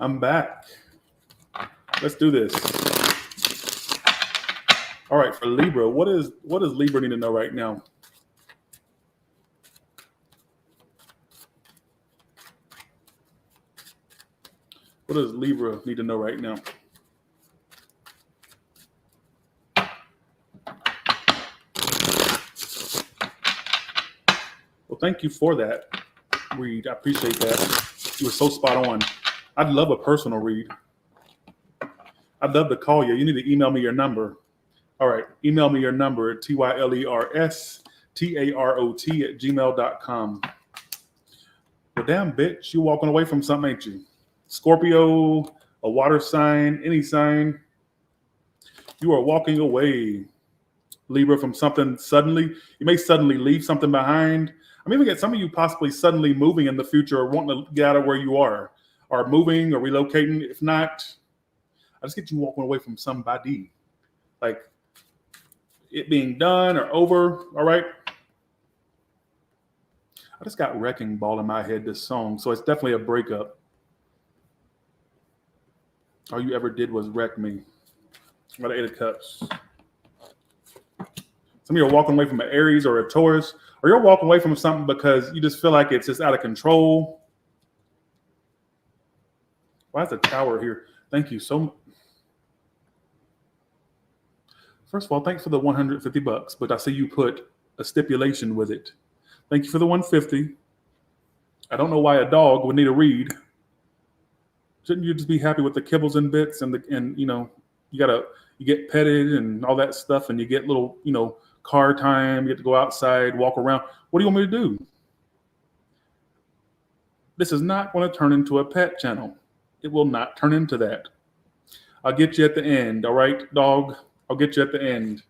I'm back. Let's do this. All right, for Libra, what does Libra need to know right now? What does Libra need to know right now? Well, thank you for that read. I appreciate that. You were so spot on. I'd love a personal read. I'd love to call you. You need to email me your number. All right, email me your number at tylerstarot@gmail.com. Well, damn, bitch, you walking away from something, ain't you? Scorpio, a water sign, any sign. You are walking away, Libra, from something suddenly. You may suddenly leave something behind. I'm even get some of you possibly suddenly moving in the future or wanting to get out of where you are, or moving or relocating. If not, I just get you walking away from somebody. Like it being done or over, all right? I just got Wrecking Ball in my head, this song, so it's definitely a breakup. All you ever did was wreck me. I got 8 of Cups. Some of you are walking away from an Aries or a Taurus, or you're walking away from something because you just feel like it's just out of control. Why is the Tower here? Thank you so much. First of all, thanks for the $150, but I see you put a stipulation with it. Thank you for the $150. I don't know why a dog would need a read. Shouldn't you just be happy with the kibbles and bits and you know, you get petted and all that stuff, and you get little, you know, car time, you get to go outside, walk around. What do you want me to do? This is not going to turn into a pet channel. It will not turn into that. I'll get you at the end, all right, dog? I'll get you at the end.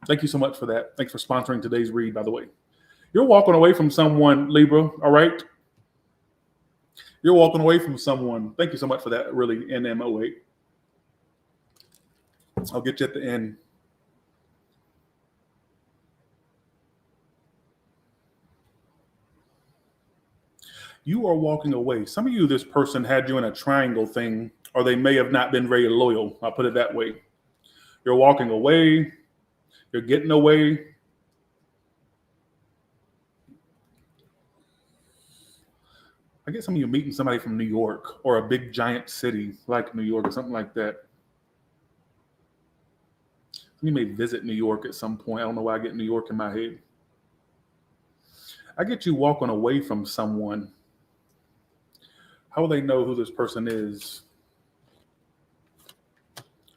Thank you so much for that. Thanks for sponsoring today's read, by the way. You're walking away from someone, Libra, all right? You're walking away from someone. Thank you so much for that, really, NMO8. I'll get you at the end. You are walking away. Some of you, this person had you in a triangle thing, or they may have not been very loyal. I'll put it that way. You're walking away. You're getting away. I get some of you meeting somebody from New York or a big giant city like New York or something like that. You may visit New York at some point. I don't know why I get New York in my head. I get you walking away from someone. How will they know who this person is?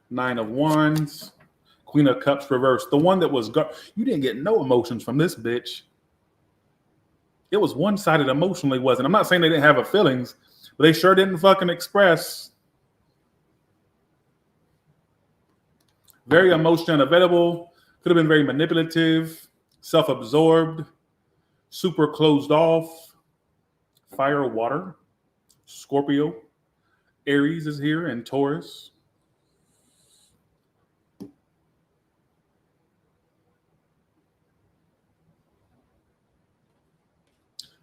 9 of Wands, Queen of Cups reversed. The one that was, you didn't get no emotions from this bitch. It was one-sided emotionally, wasn't it? I'm not saying they didn't have a feelings, but they sure didn't fucking express. Very emotionally unavailable. Could have been very manipulative, self-absorbed, super closed off. Fire, water. Scorpio. Aries is here, and Taurus.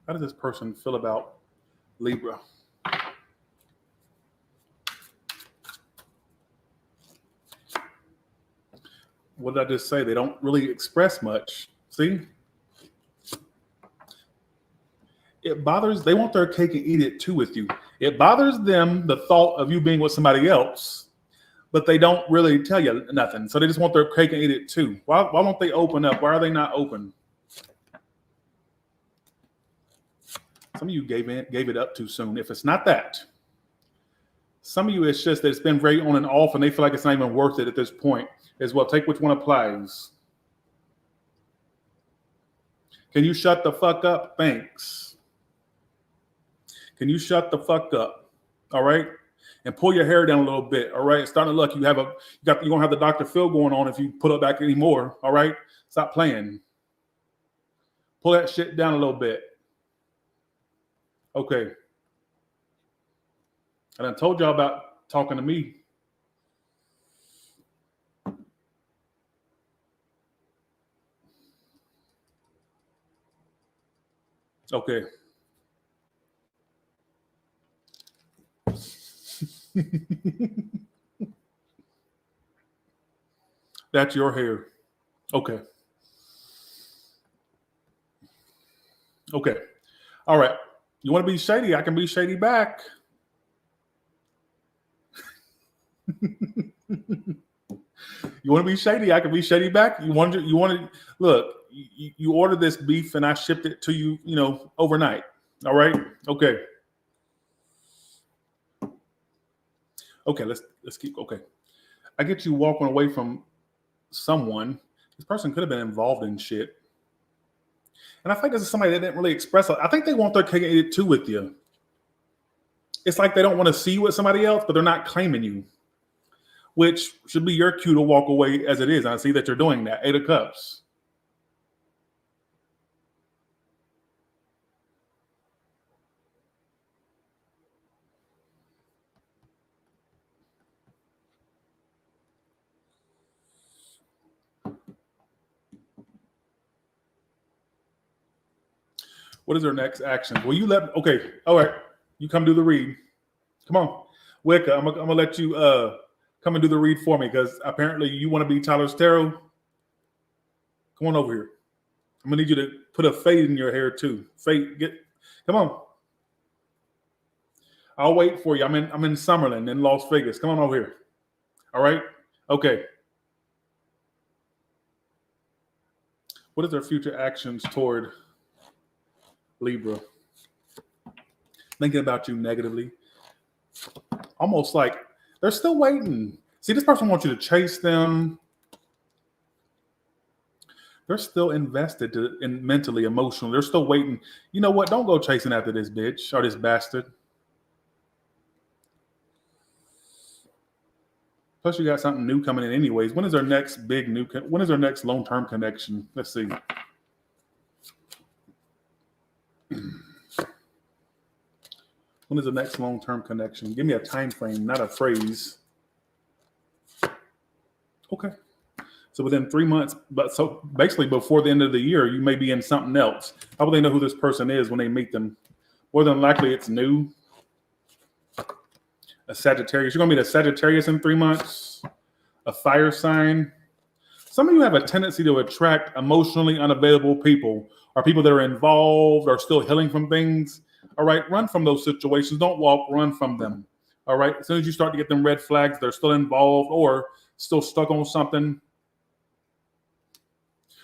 How does this person feel about Libra? What did I just say? They don't really express much. See? It bothers, they want their cake and eat it too with you. It bothers them, the thought of you being with somebody else, but they don't really tell you nothing. So they just want their cake and eat it too. Why don't they open up? Why are they not open? Some of you gave it up too soon. If it's not that, some of you, it's just that it's been very on and off, and they feel like it's not even worth it at this point. As well, take which one applies. Can you shut the fuck up? Thanks. Can you shut the fuck up? All right, and pull your hair down a little bit. All right, it's starting to look. You're gonna have the Dr. Phil going on if you pull it back anymore. All right, stop playing. Pull that shit down a little bit. Okay. And I told y'all about talking to me. Okay. That's your hair. Okay. Okay. All right. You want to be shady? I can be shady back. You want to be shady? I can be shady back. You want to look, you ordered this beef and I shipped it to you, overnight. All right. Okay. Okay. Let's keep. Okay. I get you walking away from someone. This person could have been involved in shit. And I think this is somebody that didn't really express it. I think they want their cake and eat it too with you. It's like they don't want to see you with somebody else, but they're not claiming you, which should be your cue to walk away as it is. I see that you're doing that. 8 of Cups. What is their next action? Will you let? Okay, all right. You come do the read. Come on, Wicca. I'm gonna let you come and do the read for me because apparently you want to be Tyler's tarot. Come on over here. I'm gonna need you to put a fade in your hair too. Come on. I'll wait for you. I'm in Summerlin in Las Vegas. Come on over here. All right. Okay. What is their future actions toward Libra? Thinking about you negatively. Almost like they're still waiting. See, this person wants you to chase them. They're still invested in mentally, emotionally. They're still waiting. You know what? Don't go chasing after this bitch or this bastard. Plus, you got something new coming in anyways. When is their next when is their next long-term connection? Let's see. When is the next long-term connection? Give me a time frame, not a phrase. Okay. So within 3 months, but so basically before the end of the year, you may be in something else. How will they know who this person is when they meet them? More than likely, it's new. A Sagittarius. You're going to meet a Sagittarius in 3 months. A fire sign. Some of you have a tendency to attract emotionally unavailable people or people that are involved or still healing from things. All right, run from those situations. Don't walk, run from them. All right, as soon as you start to get them red flags, they're still involved or still stuck on something.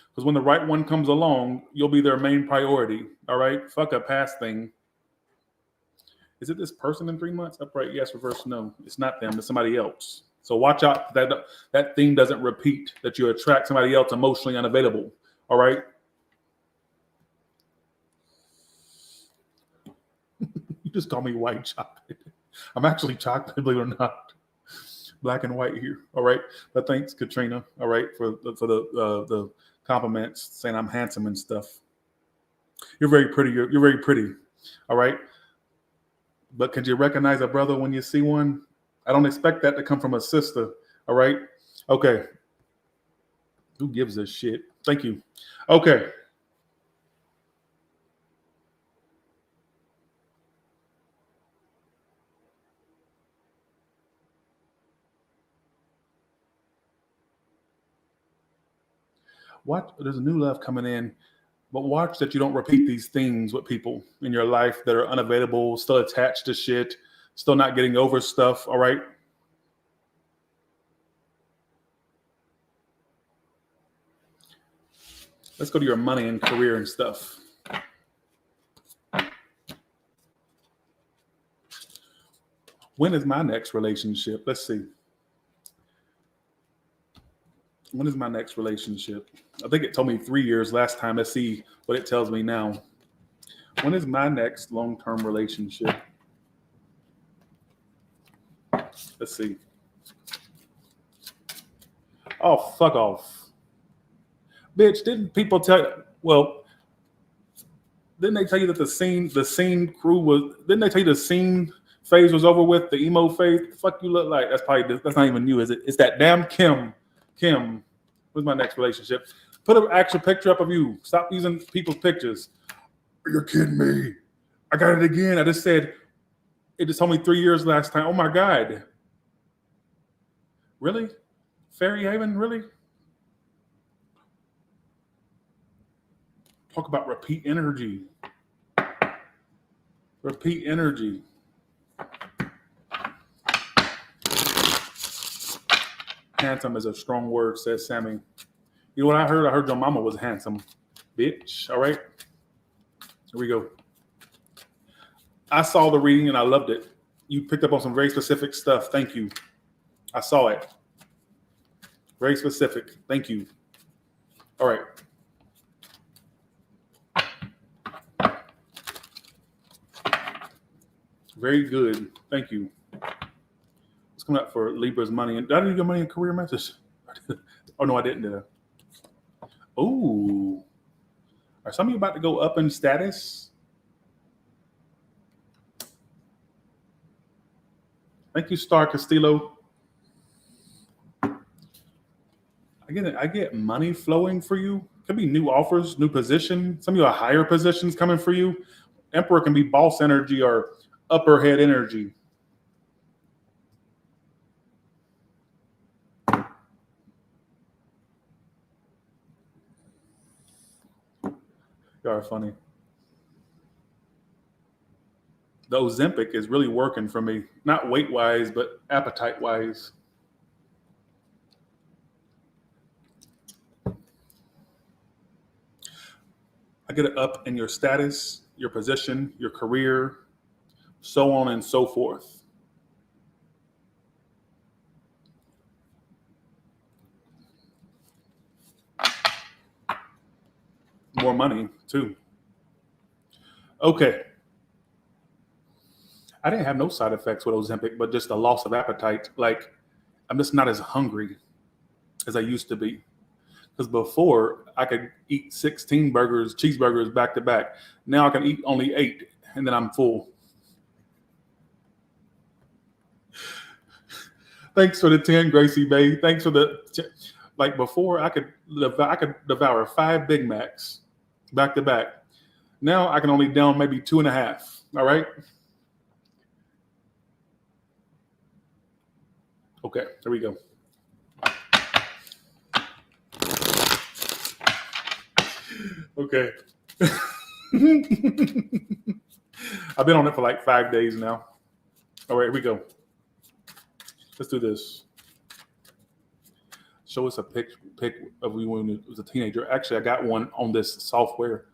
Because when the right one comes along, you'll be their main priority. All right, fuck a past thing. Is it this person in 3 months? Upright, yes. Reverse, no. It's not them. It's somebody else. So watch out that theme doesn't repeat, that you attract somebody else emotionally unavailable. All right? You just call me white chocolate. I'm actually chocolate, believe it or not. Black and white here. All right? But thanks, Katrina. All right, for the compliments, saying I'm handsome and stuff. You're very pretty. You're very pretty. All right? But can you recognize a brother when you see one? I don't expect that to come from a sister. All right? Okay. Who gives a shit? Thank you. Okay. There's a new love coming in, but watch that you don't repeat these things with people in your life that are unavailable, still attached to shit, still not getting over stuff. All right? Let's go to your money and career and stuff. When is my next relationship? Let's see. When is my next relationship? I think it told me 3 years last time. Let's see what it tells me now. When is my next long-term relationship? Let's see. Oh, fuck off. Bitch, didn't people tell you? Well, didn't they tell you that the scene crew was, didn't they tell you the scene phase was over with, the emo phase? The fuck you look like? That's not even you, is it? It's that damn Kim. Kim, who's my next relationship? Put an actual picture up of you. Stop using people's pictures. You're kidding me. I got it again. I just said, It just told me 3 years last time. Oh my God. Really? Fairy Haven? Really? Talk about repeat energy. Repeat energy. Handsome is a strong word, says Sammy. You know what I heard? I heard your mama was handsome. Bitch. All right. Here we go. I saw the reading and I loved it. You picked up on some very specific stuff. Thank you. I saw it. Very specific. Thank you. All right. Very good. Thank you. What's coming up for Libra's money? Did I do your money and career message? Oh, no, I didn't, did I? Oh. Are some of you about to go up in status? Thank you, Star Castillo. I get money flowing for you. Could be new offers, new position. Some of you are higher positions coming for you. Emperor can be boss energy or upper head energy. You are funny. The Ozempic is really working for me. Not weight-wise, but appetite-wise. I get it up in your status, your position, your career, so on and so forth. More money, too. Okay. I didn't have no side effects with Ozempic, but just a loss of appetite. Like, I'm just not as hungry as I used to be. Because before, I could eat 16 cheeseburgers back to back. Now I can eat only 8, and then I'm full. Thanks for the 10, Gracie Bay. Thanks for the... Like, before, I could devour 5 Big Macs back to back. Now I can only down maybe 2.5. All right? Okay, there we go. Okay. I've been on it for like 5 days now. All right, here we go. Let's do this. Show us a pic of you when you was a teenager. Actually, I got one on this software.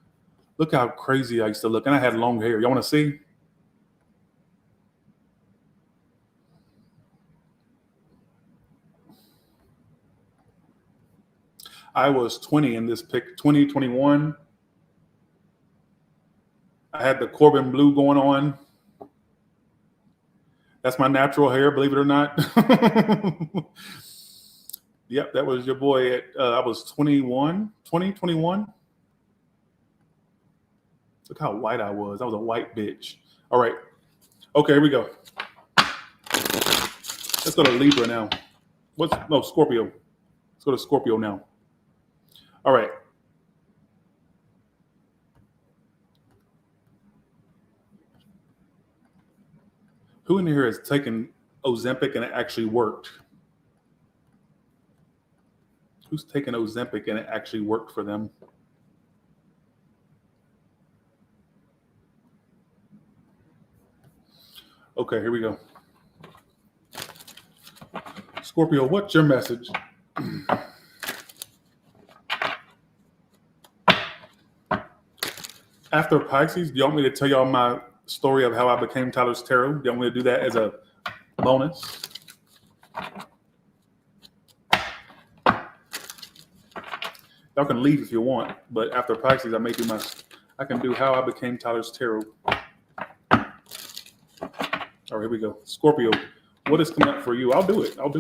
Look how crazy I used to look. And I had long hair. Y'all want to see? I was 20 in this pic, 2021. I had the Corbin blue going on. That's my natural hair, believe it or not. Yep, that was your boy. I was 21. Look how white I was. I was a white bitch. All right. Okay, here we go. Let's go to Libra now. Scorpio. Let's go to Scorpio now. All right. Who in here has taken Ozempic and it actually worked? Who's taken Ozempic and it actually worked for them? Okay, here we go. Scorpio, what's your message? After Pisces, do you want me to tell y'all my story of how I became Tyler's Tarot? Do you want me to do that as a bonus? Y'all can leave if you want, but after Pisces, I can do how I became Tyler's Tarot. All right, here we go. Scorpio, what is coming up for you? I'll do it. What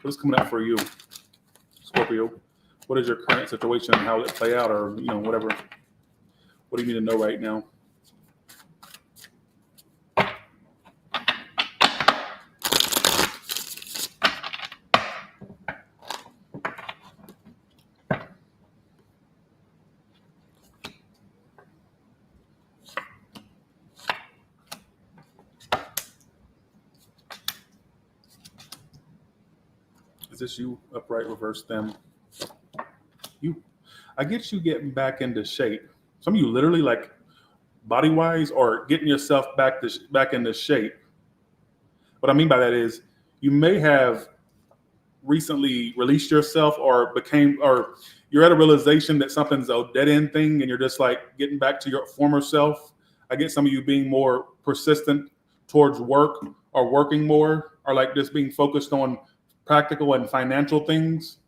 is coming up for you? Scorpio, what is your current situation? How will it play out, or whatever? What do you need to know right now? Is this you? Upright, reverse them. I get you getting back into shape. Some of you literally like body-wise or getting yourself back into shape. What I mean by that is you may have recently released yourself or you're at a realization that something's a dead end thing and you're just like getting back to your former self. I get some of you being more persistent towards work or working more, or like just being focused on practical and financial things.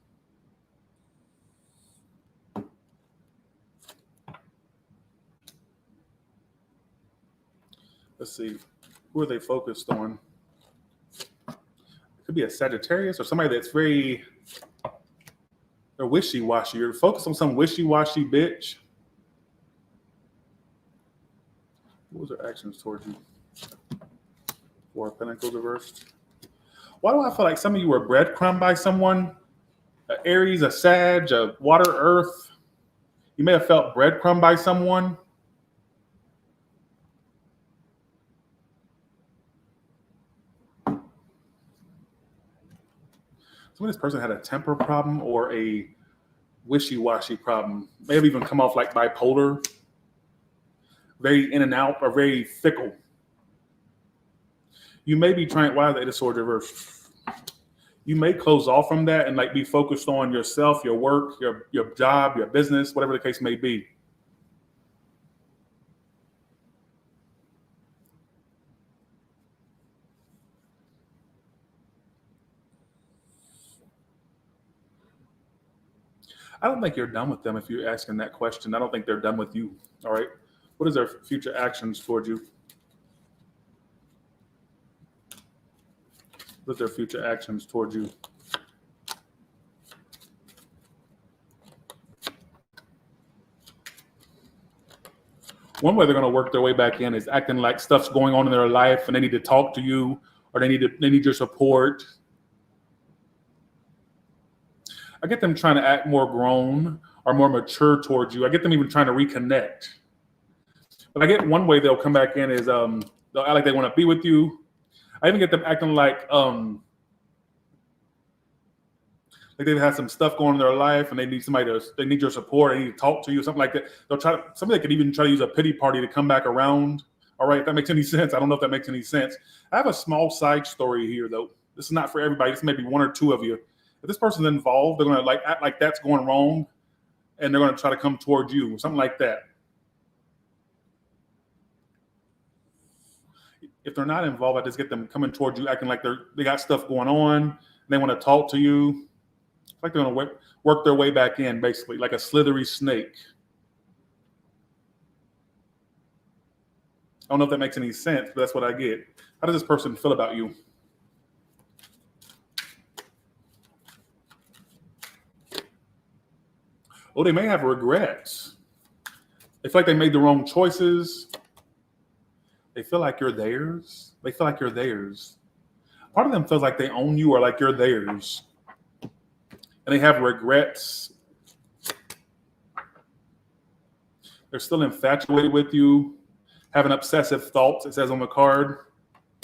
Let's see, who are they focused on? It could be a Sagittarius or somebody that's they're wishy-washy. You're focused on some wishy-washy bitch. What was their actions towards you? Four of Pentacles reversed. Why do I feel like some of you were breadcrumbed by someone? An Aries, a Sag, a water, earth. You may have felt breadcrumbed by someone. Some of this person had a temper problem or a wishy-washy problem. May have even come off like bipolar. Very in and out or very fickle. You may be trying, why are they the sword reverse? You may close off from that and like be focused on yourself, your work, your job, your business, whatever the case may be. I don't think you're done with them if you're asking that question. I don't think they're done with you. All right. What is their future actions towards you? What is their future actions towards you? One way they're going to work their way back in is acting like stuff's going on in their life and they need to talk to you or they need your support. I get them trying to act more grown or more mature towards you. I get them even trying to reconnect. But I get one way they'll come back in is they'll act like they want to be with you. I even get them acting like they've had some stuff going on in their life and they need your support, they need to talk to you, something like that. Somebody could even try to use a pity party to come back around. All right, if that makes any sense. I don't know if that makes any sense. I have a small side story here though. This is not for everybody. This may be one or two of you. If this person's involved, they're going to like act like that's going wrong and they're going to try to come towards you, something like that. If they're not involved, I just get them coming towards you, acting like they got stuff going on. And they want to talk to you. It's like they're going to work their way back in, basically, like a slithery snake. I don't know if that makes any sense, but that's what I get. How does this person feel about you? Oh, they may have regrets. They feel like they made the wrong choices. They feel like you're theirs. They feel like you're theirs. Part of them feels like they own you or like you're theirs. And they have regrets. They're still infatuated with you, having obsessive thoughts, it says on the card.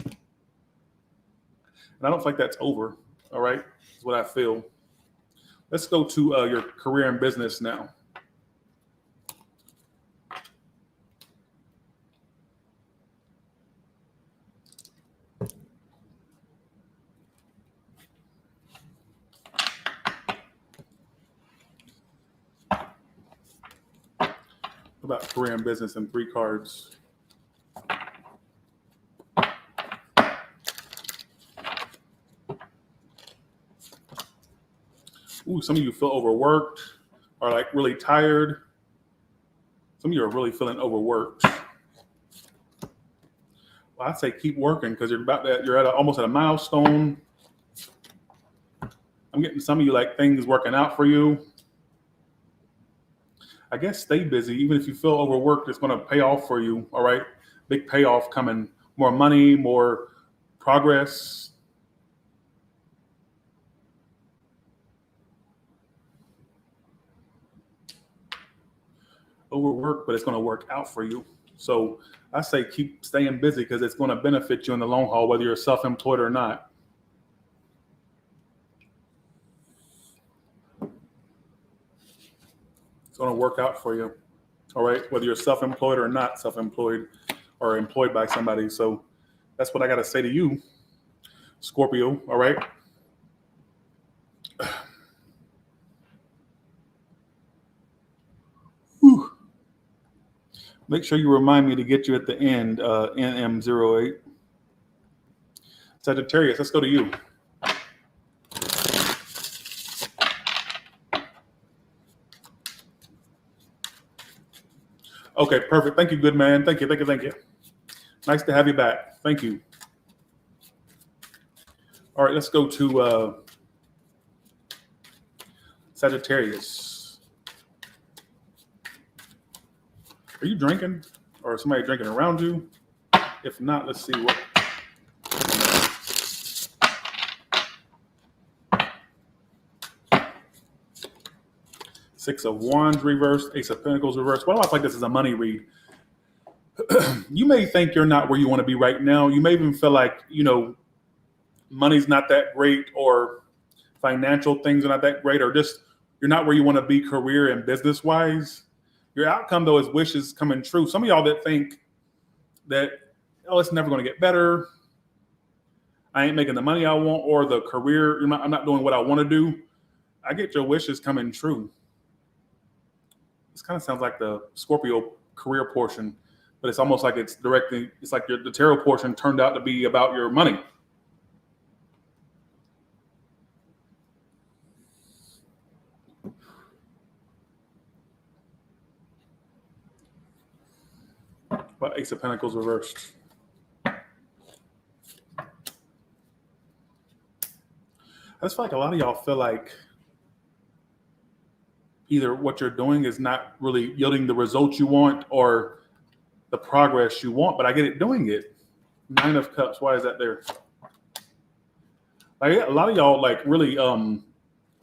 And I don't think that's over, all right? That's what I feel. Let's go to your career and business now. About career and business and 3 cards. Ooh, some of you feel overworked or like really tired. Some of you are really feeling overworked. Well, I'd say keep working because you're almost at a milestone. I'm getting some of you like things working out for you. I guess stay busy. Even if you feel overworked, it's going to pay off for you. All right. Big payoff coming. More money, more progress. Overworked, but it's going to work out for you. So I say keep staying busy because it's going to benefit you in the long haul, whether you're self-employed or not. It's going to work out for you. All right. Whether you're self-employed or not self-employed or employed by somebody. So that's what I got to say to you, Scorpio. All right. Whew. Make sure you remind me to get you at the end, NM08. Sagittarius, let's go to you. Okay, perfect. Thank you, good man. Thank you. Nice to have you back. Thank you. All right, let's go to Sagittarius. Are you drinking? Or is somebody drinking around you? If not, let's see what. Six of Wands reversed, Ace of Pentacles reversed. Why do I feel like this is a money read? You may think you're not where you want to be right now. You may even feel like, money's not that great, or financial things are not that great, or just you're not where you want to be career and business wise. Your outcome, though, is wishes coming true. Some of y'all that think that, it's never going to get better. I ain't making the money I want, or the career, I'm not doing what I want to do. I get your wishes coming true. This kind of sounds like the Scorpio career portion, but it's almost like it's like the tarot portion turned out to be about your money. But Ace of Pentacles reversed. I just feel like a lot of y'all feel like either what you're doing is not really yielding the results you want or the progress you want, but I get it doing it. 9 of Cups, why is that there? Like a lot of y'all like really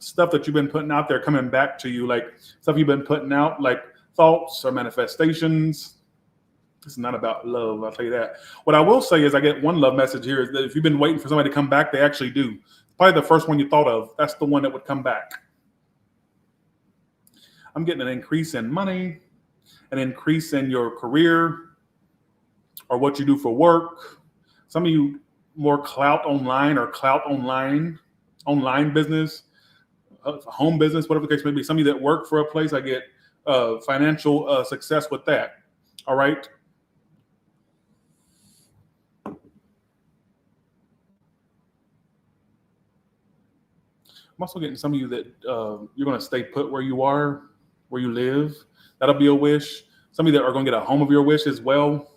stuff that you've been putting out there coming back to you, like stuff you've been putting out, like thoughts or manifestations. It's not about love, I'll tell you that. What I will say is I get one love message here is that if you've been waiting for somebody to come back, they actually do. Probably the first one you thought of, that's the one that would come back. I'm getting an increase in money, an increase in your career or what you do for work. Some of you more clout online or clout online business, home business, whatever the case may be. Some of you that work for a place, I get financial success with that. All right. I'm also getting some of you that you're going to stay put where you are, where you live. That'll be a wish. Some of you that are going to get a home of your wish as well.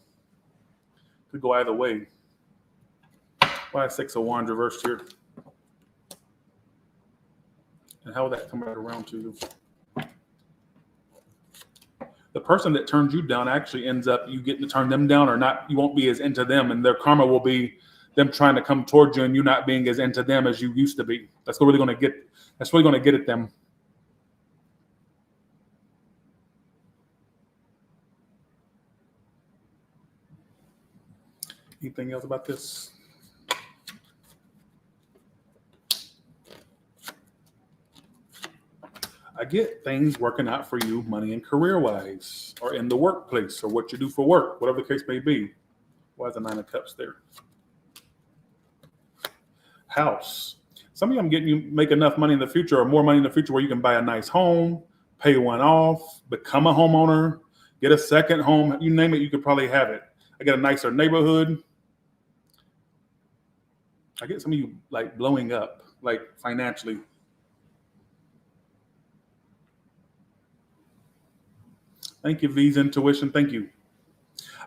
Could go either way. Why is 6 of Wands reversed here? And how will that come right around to you? The person that turns you down actually ends up you getting to turn them down or not. You won't be as into them, and their karma will be them trying to come towards you and you not being as into them as you used to be. That's really going to get. That's really going to get at them. Anything else about this? I get things working out for you, money and career-wise, or in the workplace, or what you do for work, whatever the case may be. Why is the 9 of Cups there? House. Some of you, I'm getting you make enough money in the future, or more money in the future, where you can buy a nice home, pay one off, become a homeowner, get a second home. You name it, you could probably have it. I get a nicer neighborhood. I get some of you like blowing up, like financially. Thank you, V's Intuition. Thank you.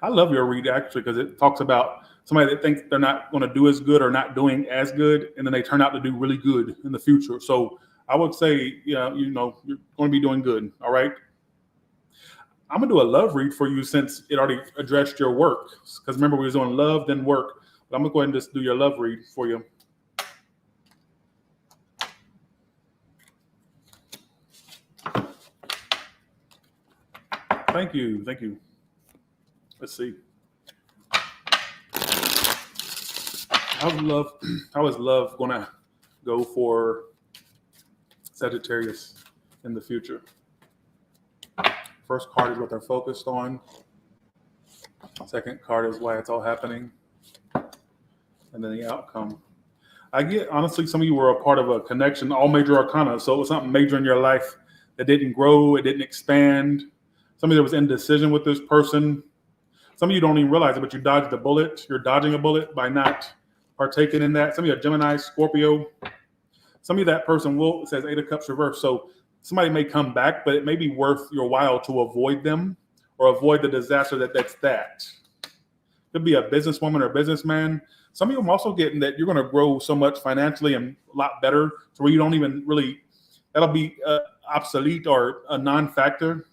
I love your read actually because it talks about somebody that thinks they're not going to do as good or not doing as good, and then they turn out to do really good in the future. So I would say, you're going to be doing good. All right. I'm going to do a love read for you since it already addressed your work. Because remember, we was doing love, then work. But I'm going to go ahead and just do your love read for you. Thank you. Thank you. Let's see. How is love going to go for Sagittarius in the future? First card is what they're focused on. Second card is why it's all happening. And then the outcome. I get, honestly, some of you were a part of a connection, all major arcana. So it was something major in your life that didn't grow, it didn't expand. Some of you there was indecision with this person. Some of you don't even realize it, but you dodged a bullet. You're dodging a bullet by not partaking in that. Some of you are Gemini, Scorpio. Some of you, that person will, it says 8 of Cups reversed. So somebody may come back, but it may be worth your while to avoid them or avoid the disaster that's that. Could be a businesswoman or a businessman. Some of you are also getting that you're going to grow so much financially and a lot better to where you don't even really, that'll be obsolete or a non-factor.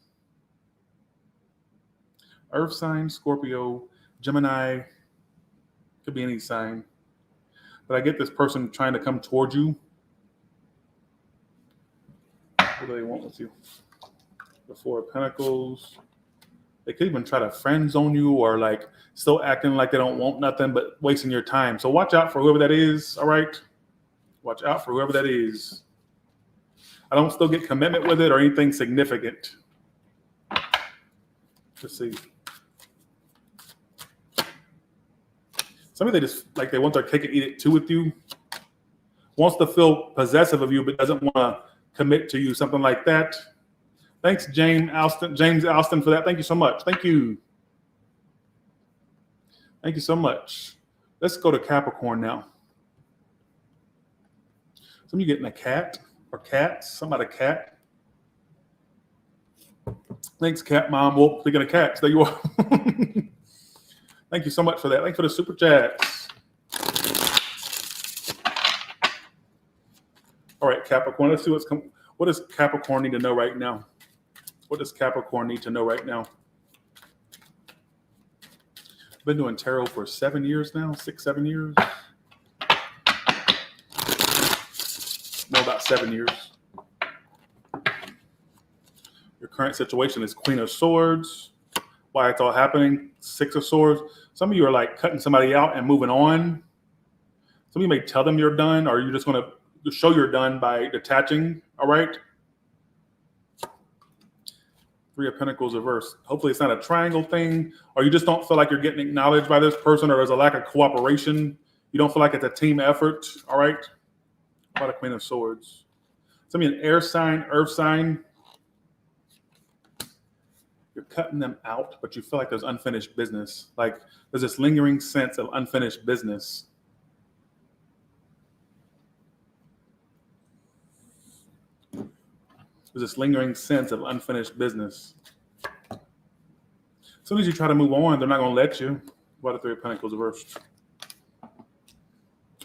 Earth sign, Scorpio, Gemini, could be any sign. But I get this person trying to come towards you. What do they want with you? The 4 of Pentacles. They could even try to friend zone you or like still acting like they don't want nothing but wasting your time. So watch out for whoever that is, all right? Watch out for whoever that is. I don't still get commitment with it or anything significant. Let's see. Some of they just like they want their cake and eat it too with you. Wants to feel possessive of you, but doesn't want to commit to you, something like that. Thanks, James Alston, for that. Thank you so much. Thank you. Thank you so much. Let's go to Capricorn now. Some of you getting a cat or cats, somebody a cat. Thanks, Cat Mom. Well, speaking of cats, there you are. Thank you so much for that. Thanks for the super chats. All right, Capricorn. Let's see what does Capricorn need to know right now? What does Capricorn need to know right now? I've been doing tarot for 7 years now, 6, 7 years. No, about 7 years. Your current situation is Queen of Swords. Why it's all happening, 6 of Swords. Some of you are like cutting somebody out and moving on. Some of you may tell them you're done, or you're just going to show you're done by detaching, all right? 3 of Pentacles reversed. Hopefully it's not a triangle thing, or you just don't feel like you're getting acknowledged by this person, or there's a lack of cooperation. You don't feel like it's a team effort, all right? About a Queen of Swords. Some of you an air sign, earth sign. You're cutting them out, but you feel like there's unfinished business. Like there's this lingering sense of unfinished business. There's this lingering sense of unfinished business. As soon as you try to move on, they're not going to let you. Why the 3 of Pentacles reversed?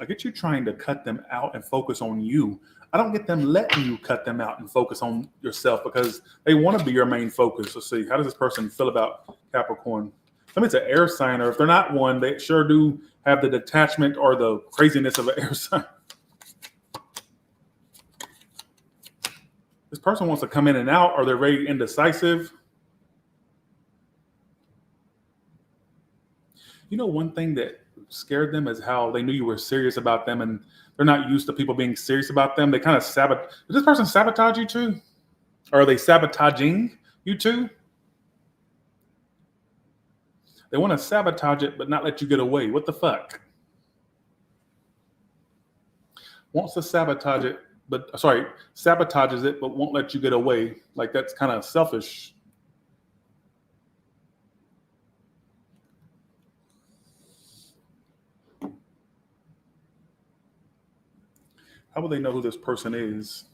I get you trying to cut them out and focus on you. I don't get them letting you cut them out and focus on yourself because they want to be your main focus. Let's see. How does this person feel about Capricorn? Some it's an air sign, or if they're not one, they sure do have the detachment or the craziness of an air sign. This person wants to come in and out, or they're very indecisive. You know, one thing that scared them is how they knew you were serious about them, and they're not used to people being serious about them. They kind of sabotage. Did this person sabotage you too? Or are they sabotaging you too? They want to sabotage it, but not let you get away. What the fuck? Wants to sabotage it, sabotages it, but won't let you get away. Like that's kind of selfish. How will they know who this person is?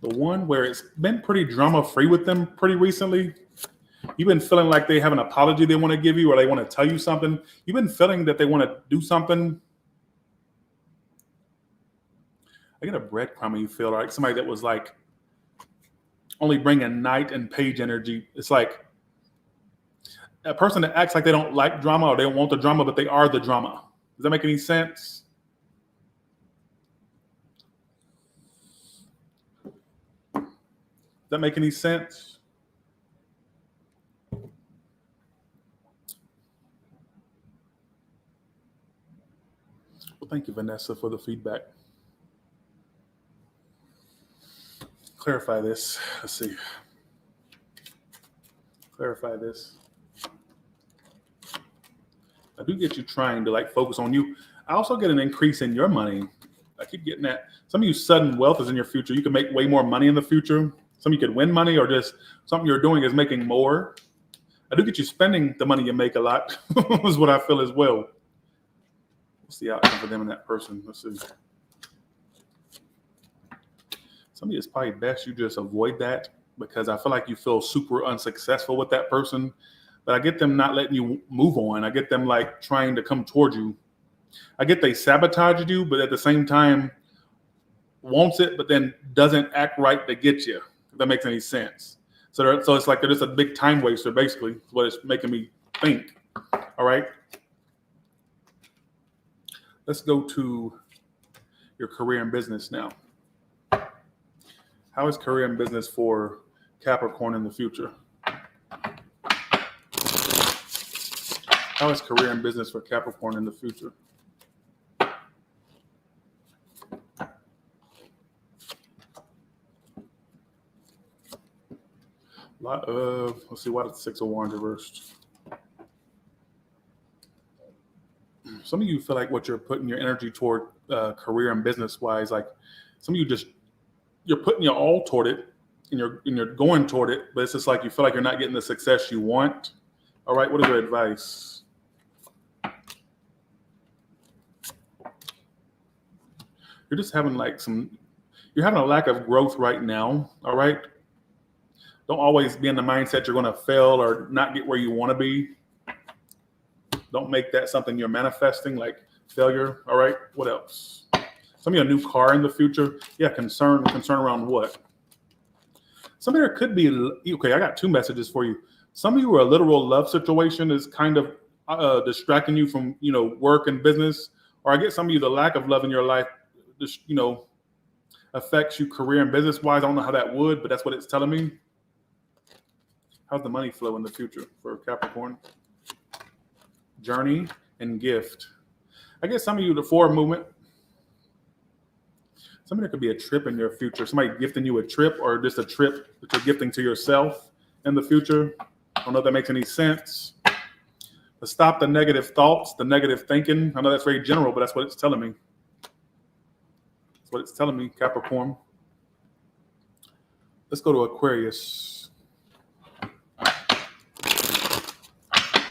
The one where it's been pretty drama-free with them pretty recently. You've been feeling like they have an apology they want to give you, or they want to tell you something. You've been feeling that they want to do something. I get a breadcrumb you feel like somebody that was like only bringing knight and page energy. It's like a person that acts like they don't like drama or they don't want the drama, but they are the drama. Does that make any sense? Does that make any sense? Well, thank you, Vanessa, for the feedback. clarify this. Let's see. Clarify this. I do get you trying to like focus on you. I also get an increase in your money. I keep getting that. Some of you sudden wealth is in your future. You can make way more money in the future. Some of you could win money, or just something you're doing is making more. I do get you spending the money you make a lot, is what I feel as well. What's the outcome for them and that person? Let's see. Some of you, it's probably best you just avoid that, because I feel like you feel super unsuccessful with that person. But I get them not letting you move on. I get them like trying to come toward you. I get they sabotaged you, but at the same time wants it, but then doesn't act right to get you, if that makes any sense. So it's like they're just a big time waster, basically, is what it's making me think. All right. Let's go to your career and business now. How is career and business for Capricorn in the future? How is career and business for Capricorn in the future? Let's see, why did the Six of Wands reversed? Some of you feel like what you're putting your energy toward career and business wise, like some of you you're putting your all toward it and you're going toward it, but it's just like you feel like you're not getting the success you want. All right, what is your advice? You're just having you're having a lack of growth right now. All right. Don't always be in the mindset you're going to fail or not get where you want to be. Don't make that something you're manifesting, like failure. All right. What else? Some of you, a new car in the future. Yeah. Concern around what? Some of you could be, okay, I got two messages for you. Some of you, a literal love situation is kind of distracting you from, work and business. Or I get some of you, the lack of love in your life, just, affects you career and business wise. I don't know how that would, but that's what it's telling me. How's the money flow in the future for Capricorn? Journey and gift. I guess some of you, the forward movement. Some of there could be a trip in your future. Somebody gifting you a trip, or just a trip that you're gifting to yourself in the future. I don't know if that makes any sense. But stop the negative thoughts, the negative thinking. I know that's very general, but that's what it's telling me. That's what it's telling me, Capricorn. Let's go to Aquarius.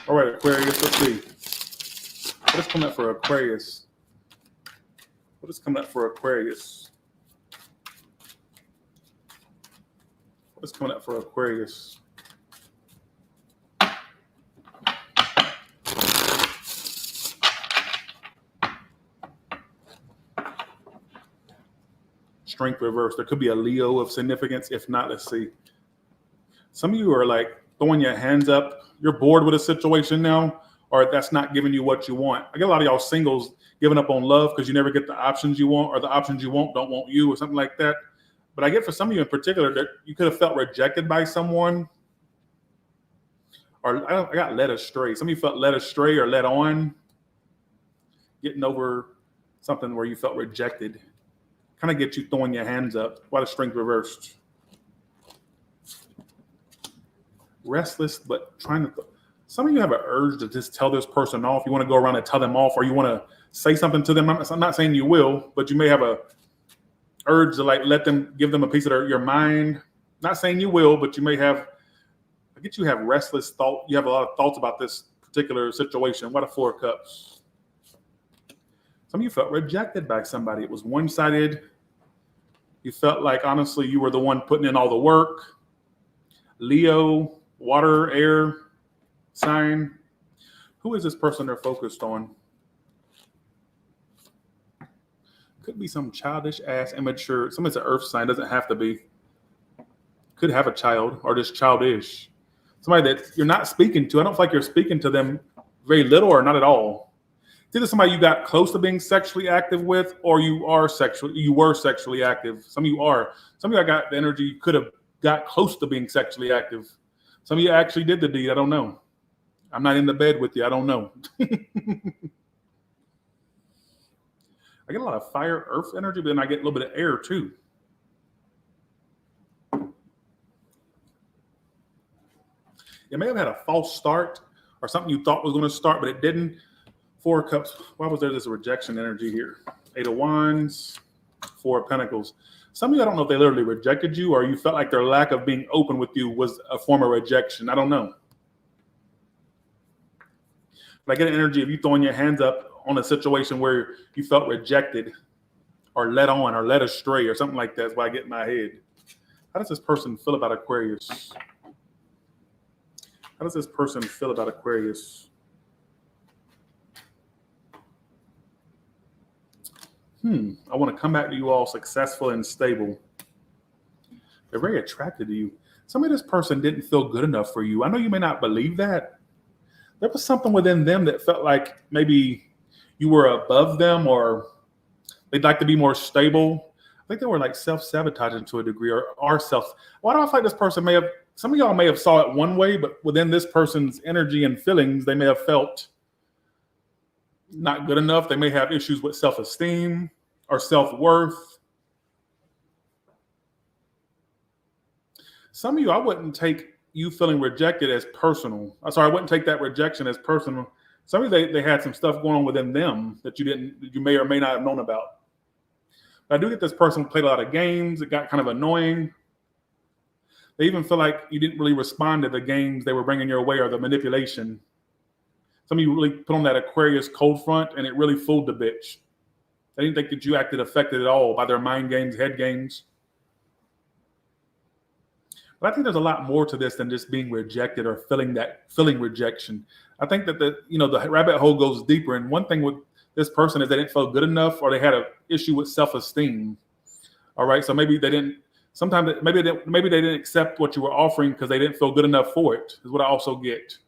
All right, Aquarius, let's see. What is coming up for Aquarius? What is coming up for Aquarius? What is coming up for Aquarius? Strength reverse. There could be a Leo of significance. If not, let's see. Some of you are like throwing your hands up. You're bored with a situation now, or that's not giving you what you want. I get a lot of y'all singles giving up on love because you never get the options you want, or the options you want don't want you, or something like that. But I get for some of you in particular that you could have felt rejected by someone, or I got led astray. Some of you felt led astray or led on, getting over something where you felt rejected. Kind of get you throwing your hands up. Why the strength reversed? Restless, but trying to. Some of you have an urge to just tell this person off. You want to go around and tell them off, or you want to say something to them. I'm not saying you will, but you may have a urge to give them a piece of your mind. Not saying you will, but you may have. I get you have restless thought. You have a lot of thoughts about this particular situation. What a Four of Cups. Some of you felt rejected by somebody. It was one-sided. You felt like, honestly, you were the one putting in all the work. Leo, water, air sign. Who is this person they're focused on? Could be some childish ass, immature. Somebody's an earth sign. Doesn't have to be. Could have a child or just childish. Somebody that you're not speaking to. I don't feel like you're speaking to them very little or not at all. It's either somebody you got close to being sexually active with, or you were sexually active. Some of you are. Some of you, I got the energy you could have got close to being sexually active. Some of you actually did the deed. I don't know. I'm not in the bed with you. I don't know. I get a lot of fire, earth energy, but then I get a little bit of air too. You may have had a false start or something you thought was going to start, but it didn't. 4 of Cups. Why was there this rejection energy here? 8 of Wands, 4 of Pentacles. Some of you, I don't know if they literally rejected you or you felt like their lack of being open with you was a form of rejection. I don't know. But I get an energy of you throwing your hands up on a situation where you felt rejected or led on or led astray or something like that. That's why I get in my head. How does this person feel about Aquarius? How does this person feel about Aquarius? I want to come back to you all successful and stable. They're very attracted to you. Some of this person didn't feel good enough for you. I know you may not believe that. There was something within them that felt like maybe you were above them or they'd like to be more stable. I think they were like self-sabotaging to a degree or self. Why do I feel like this person may have, some of y'all may have saw it one way, but within this person's energy and feelings, they may have felt not good enough. They may have issues with self-esteem or self-worth. Some of you, I wouldn't take you feeling rejected as personal. I'm sorry, I wouldn't take that rejection as personal. Some of you, they had some stuff going on within them that you may or may not have known about. But I do get this person played a lot of games. It got kind of annoying. They even feel like you didn't really respond to the games they were bringing your way or the manipulation. Some of you really put on that Aquarius cold front and it really fooled the bitch. They didn't think that you acted affected at all by their mind games, head games. But I think there's a lot more to this than just being rejected or feeling rejection. I think that the rabbit hole goes deeper. And one thing with this person is they didn't feel good enough or they had an issue with self-esteem. All right. So maybe they didn't, maybe they didn't accept what you were offering because they didn't feel good enough for it, is what I also get.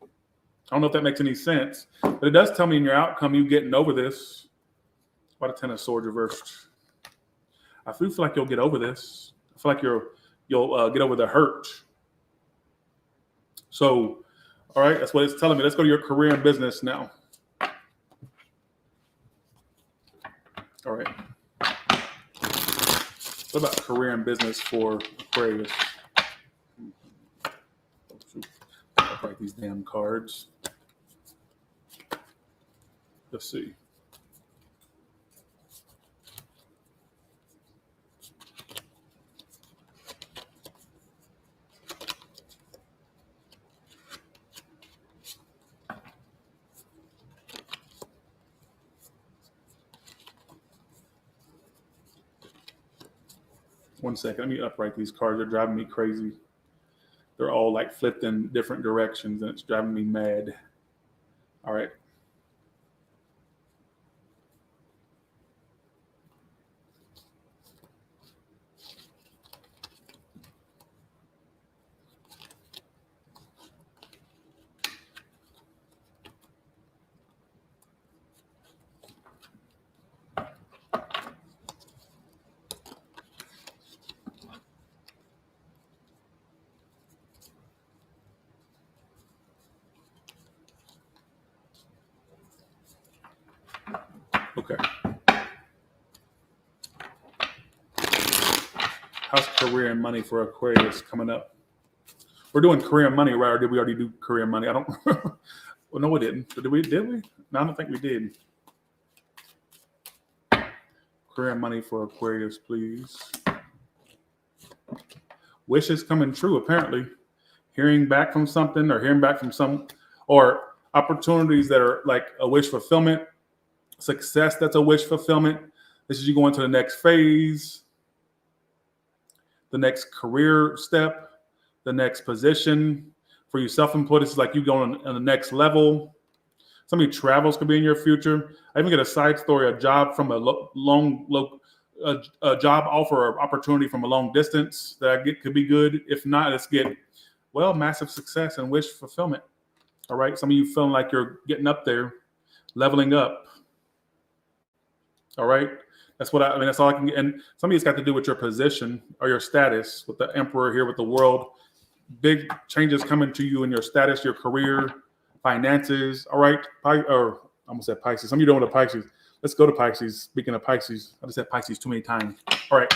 I don't know if that makes any sense, but it does tell me in your outcome you getting over this. Why the 10 of Swords reversed? I feel like you'll get over this. I feel like you'll get over the hurt. So, all right, that's what it's telling me. Let's go to your career and business now. All right. What about career and business for Aquarius? I'll write these damn cards. Let's see. One second, let me upright these cards. They're driving me crazy. They're all like flipped in different directions and it's driving me mad. All right. Okay. How's career and money for Aquarius coming up? We're doing career and money, right? Or did we already do career and money? I don't. Well, no, we didn't. Did we? No, I don't think we did. Career and money for Aquarius, please. Wishes coming true, apparently. Hearing back from something or hearing back from some, or opportunities that are like a wish fulfillment. Success that's a wish fulfillment. This is you going to the next phase, the next career step, the next position. For you self-employed, this is like you going on the next level. Some of your travels could be in your future. I even get a side story, a job from a job offer or opportunity from a long distance that I get could be good. If not, let's get, well, massive success and wish fulfillment. All right. Some of you feeling like you're getting up there, leveling up. All right. That's what I mean. That's all I can get. And some of it's got to do with your position or your status with the Emperor here with the world. Big changes coming to you in your status, your career, finances. All right. Or I almost said Pisces. Some of you don't know the Pisces. Let's go to Pisces. Speaking of Pisces, I just said Pisces too many times. All right.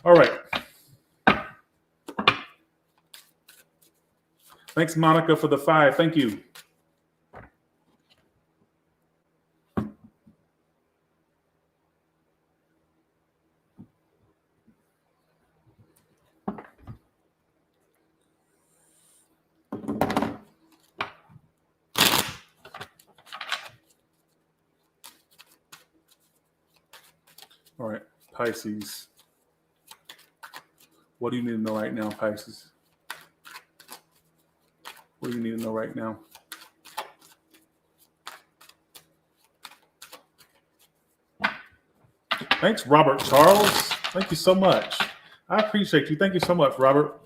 All right. Thanks, Monica, for the 5. Thank you. All right, Pisces. What do you need to know right now, Pisces? What do you need to know right now? Thanks, Robert Charles. Thank you so much. I appreciate you. Thank you so much, Robert.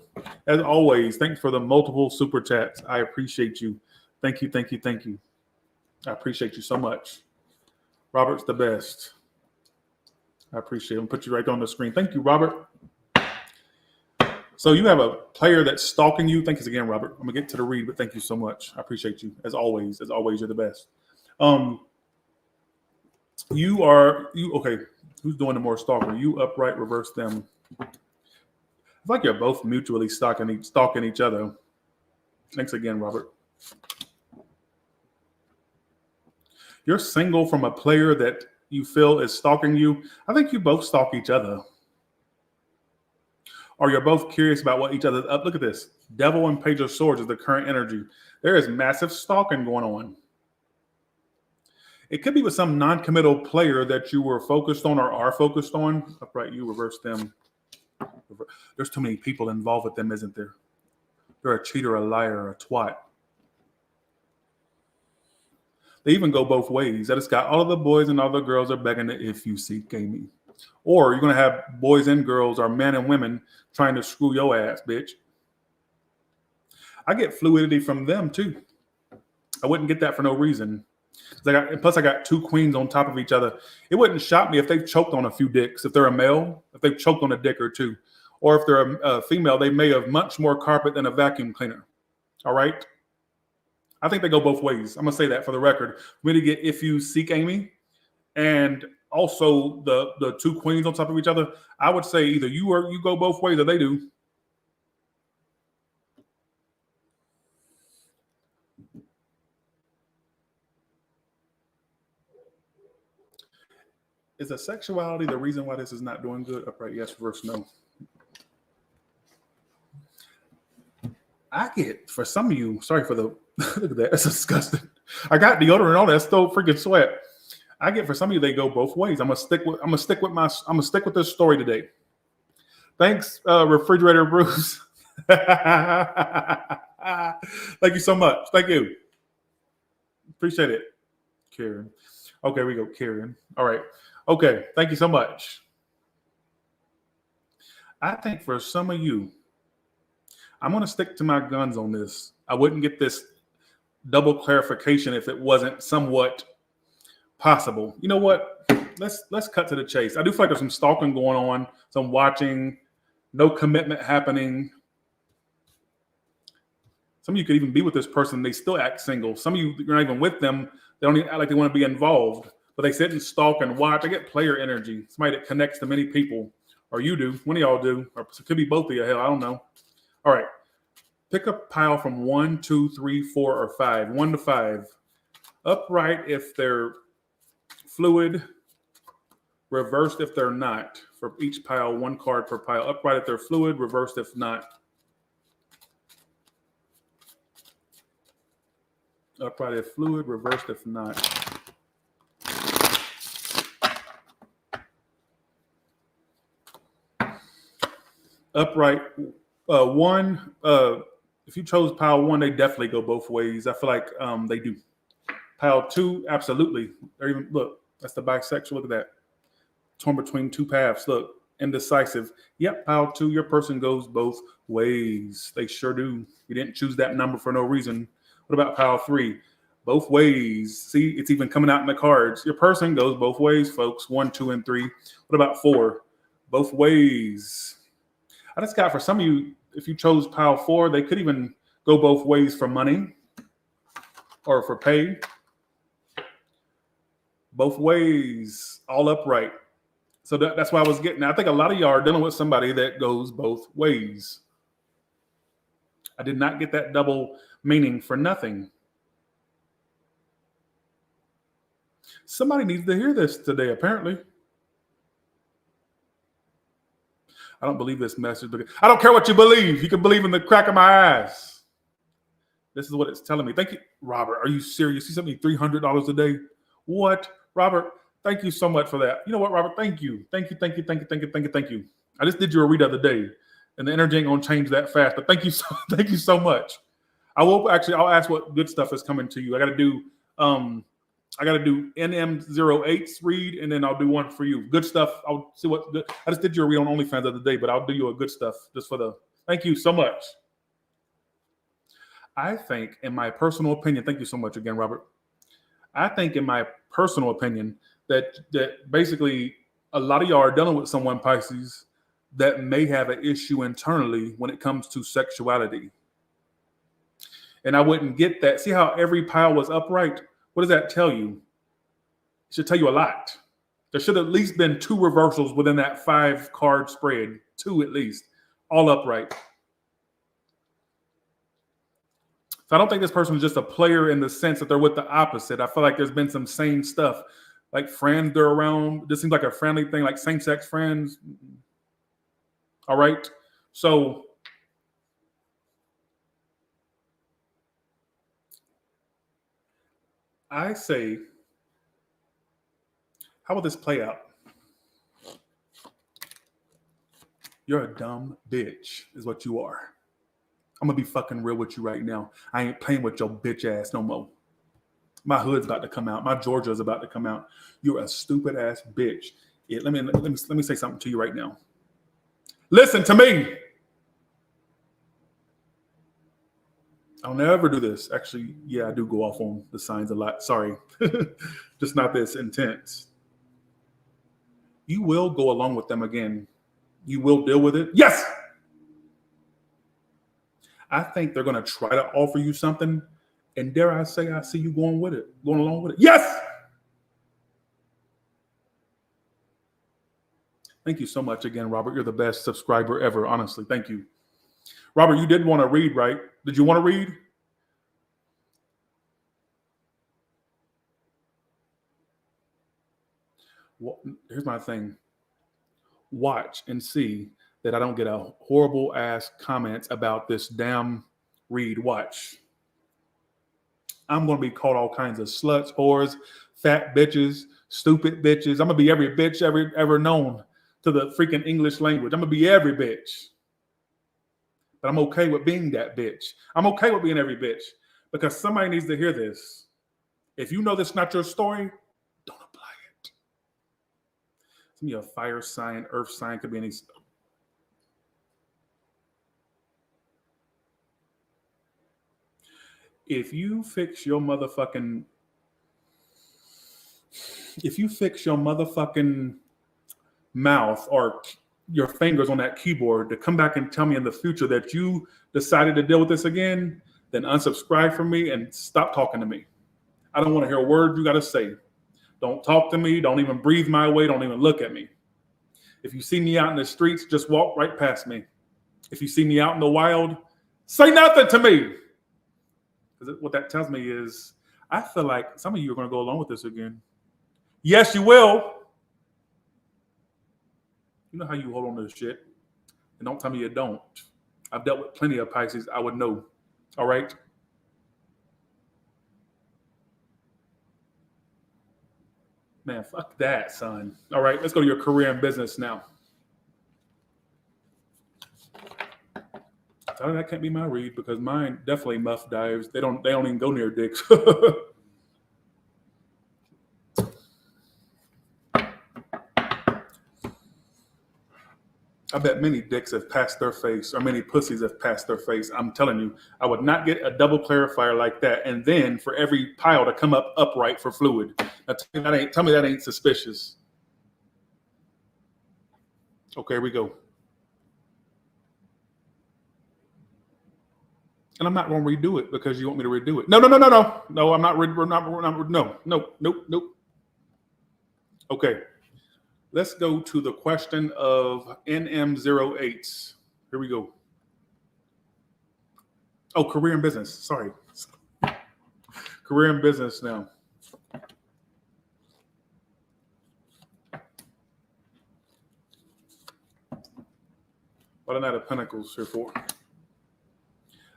As always, thanks for the multiple super chats. I appreciate you. Thank you, thank you, thank you. I appreciate you so much. Robert's the best. I appreciate him. Put you right on the screen. Thank you, Robert. So you have a player that's stalking you. Thanks again, Robert. I'm gonna get to the read, but thank you so much. I appreciate you. As always, you're the best. Okay. Who's doing the more stalking? You upright, reverse them. It's like you're both mutually stalking each other. Thanks again, Robert. You're single from a player that you feel is stalking you. I think you both stalk each other. Or you're both curious about what each other's up. Look at this. Devil and Page of Swords is the current energy. There is massive stalking going on. It could be with some non-committal player that you were focused on or are focused on. Upright, you reverse them. There's too many people involved with them, isn't there? They're a cheater, a liar, a twat. They even go both ways. That it's got all of the boys and all the girls are begging to if you seek Amy. Or you're going to have boys and girls or men and women trying to screw your ass, bitch. I get fluidity from them too. I wouldn't get that for no reason. Plus, I got 2 queens on top of each other. It wouldn't shock me if they've choked on a few dicks. If they're a male, if they've choked on a dick or 2. Or if they're a female, they may have much more carpet than a vacuum cleaner. All right? I think they go both ways. I'm going to say that for the record. For me to get if you seek Amy and also the 2 queens on top of each other, I would say either you go both ways or they do. Is the sexuality the reason why this is not doing good? Upright, yes, reverse, no. I get, for some of you, sorry for the, look at that, that's disgusting. I got deodorant on, that's still freaking sweat. I get for some of you, they go both ways. I'm gonna stick with this story today. Thanks, Refrigerator Bruce. Thank you so much. Thank you. Appreciate it. Karen. Okay, we go, Karen. All right. Okay, thank you so much. I think for some of you, I'm going to stick to my guns on this. I wouldn't get this double clarification if it wasn't somewhat possible. You know what? Let's cut to the chase. I do feel like there's some stalking going on, some watching, no commitment happening. Some of you could even be with this person, they still act single. Some of you, you're not even with them. They don't even act like they want to be involved. But they sit and stalk and watch. I get player energy. Somebody that connects to many people. Or you do. One of y'all do. Or it could be both of you. Hell, I don't know. All right. Pick a pile from 1, 2, 3, 4, or 5. 1 to 5. Upright if they're fluid. Reversed if they're not. For each pile, 1 card per pile. Upright if they're fluid. Reversed if not. Upright if fluid. Reversed if not. Upright 1. If you chose pile 1, they definitely go both ways. I feel like they do. Pile 2, absolutely. Or even look, that's the bisexual. Look at that. Torn between 2 paths. Look, indecisive. Yep, pile 2, your person goes both ways. They sure do. You didn't choose that number for no reason. What about pile 3? Both ways. See, it's even coming out in the cards. Your person goes both ways, folks. 1, 2, and 3. What about 4? Both ways. I just got for some of you, if you chose pile 4, they could even go both ways for money or for pay. Both ways, all upright. So that's why I was getting. I think a lot of y'all are dealing with somebody that goes both ways. I did not get that double meaning for nothing. Somebody needs to hear this today, apparently. I don't believe this message. I don't care what you believe. You can believe in the crack of my eyes. This is what it's telling me. Thank you, Robert. Are you serious? You sent me $300 a day. What, Robert? Thank you so much for that. You know what, Robert? Thank you. Thank you. I just did you a read the other day, and the energy ain't gonna change that fast. But thank you so much. I'll ask what good stuff is coming to you. I gotta do NM08's read, and then I'll do one for you. Good stuff. I'll see what's good. I just did your read on OnlyFans the other day, but I'll do you a good stuff just for the thank you so much. I think, in my personal opinion, thank you so much again, Robert. I think, in my personal opinion, that basically a lot of y'all are dealing with someone, Pisces, that may have an issue internally when it comes to sexuality. And I wouldn't get that. See how every pile was upright? What does that tell you? It should tell you a lot. There should have at least been 2 reversals within that 5-card spread. 2 at least. All upright. So I don't think this person is just a player in the sense that they're with the opposite. I feel like there's been some same stuff. Like friends they're around. This seems like a friendly thing, like same-sex friends. All right. So I say, how will this play out? You're a dumb bitch, is what you are. I'm gonna be fucking real with you right now. I ain't playing with your bitch ass no more. My hood's about to come out. My Georgia's about to come out. You're a stupid ass bitch. Yeah, let me say something to you right now. Listen to me. I'll never do this. Actually, yeah, I do go off on the signs a lot. Sorry. Just not this intense. You will go along with them again. You will deal with it. Yes. I think they're going to try to offer you something. And dare I say, I see you going along with it. Yes. Thank you so much again, Robert. You're the best subscriber ever. Honestly, thank you. Robert, you did want to read, right? Did you want to read? Well, here's my thing. Watch and see that I don't get a horrible ass comments about this damn read. Watch. I'm going to be called all kinds of sluts, whores, fat bitches, stupid bitches. I'm going to be every bitch ever known to the freaking English language. I'm going to be every bitch. But I'm okay with being that bitch. I'm okay with being every bitch because somebody needs to hear this. If you know that's not your story, don't apply it. It's going to be a fire sign, earth sign, could be any. If you fix your motherfucking mouth or your fingers on that keyboard to come back and tell me in the future that you decided to deal with this again, then unsubscribe from me and stop talking to me. I don't want to hear a word you got to say. Don't talk to me. Don't even breathe my way. Don't even look at me. If you see me out in the streets, just walk right past me. If you see me out in the wild, say nothing to me. Because what that tells me is I feel like some of you are going to go along with this again. Yes, you will. You know how you hold on to this shit. And don't tell me you don't. I've dealt with plenty of Pisces. I would know. All right? Man, fuck that, son. All right, let's go to your career and business now. That can't be my read because mine definitely muff dives. They don't even go near dicks. I bet many dicks have passed their face or many pussies have passed their face. I'm telling you, I would not get a double clarifier like that. And then for every pile to come up upright for fluid. Now tell me that ain't suspicious. Okay, here we go. And I'm not going to redo it because you want me to redo it. No. No, I'm not. Nope. Okay. Let's go to the question of NM08. Here we go. Oh, career and business. Sorry. Career and business now. What a Knight of Pentacles here for?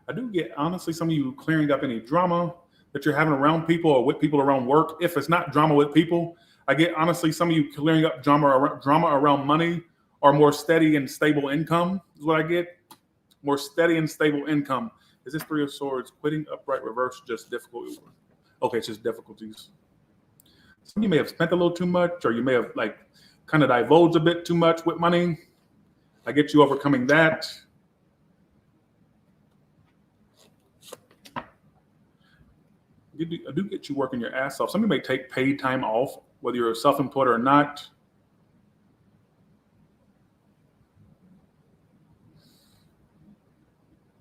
I do get, honestly, some of you clearing up any drama that you're having around people or with people around work. If it's not drama with people, I get, honestly, some of you clearing up drama around money or more steady and stable income is what I get. More steady and stable income. Is this Three of Swords? Quitting, upright, reverse, just difficult? Okay, it's just difficulties. Some of you may have spent a little too much, or you may have like kind of divulged a bit too much with money. I get you overcoming that. I do get you working your ass off. Some of you may take paid time off, whether you're self-employed or not.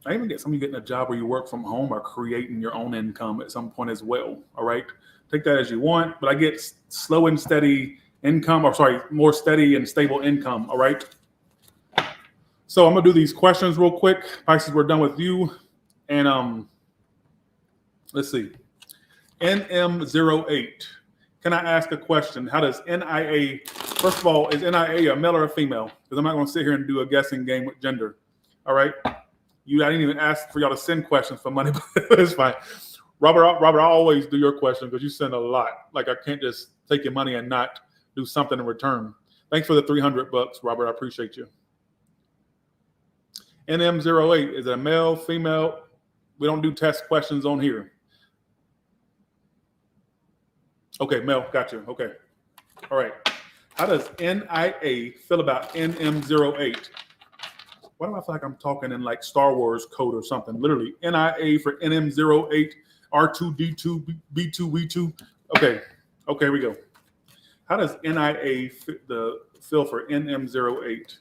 I even get some of you getting a job where you work from home or creating your own income at some point as well. All right. Take that as you want, but I get slow and steady income, or sorry, more steady and stable income. All right. So I'm going to do these questions real quick. Pisces, we're done with you. And let's see. NM08. Can I ask a question? How does NIA, first of all, is NIA a male or a female? Because I'm not going to sit here and do a guessing game with gender. All right. I didn't even ask for y'all to send questions for money, but it's fine. Robert, I always do your question because you send a lot. Like I can't just take your money and not do something in return. Thanks for the $300, Robert. I appreciate you. NM08, is it a male, female? We don't do test questions on here. Okay, Mel, got you. Okay. All right. How does NIA feel about NM08? Why do I feel like I'm talking in like Star Wars code or something? Literally, NIA for NM08, R2D2, B2, V2. Okay, here we go. How does NIA feel for NM08?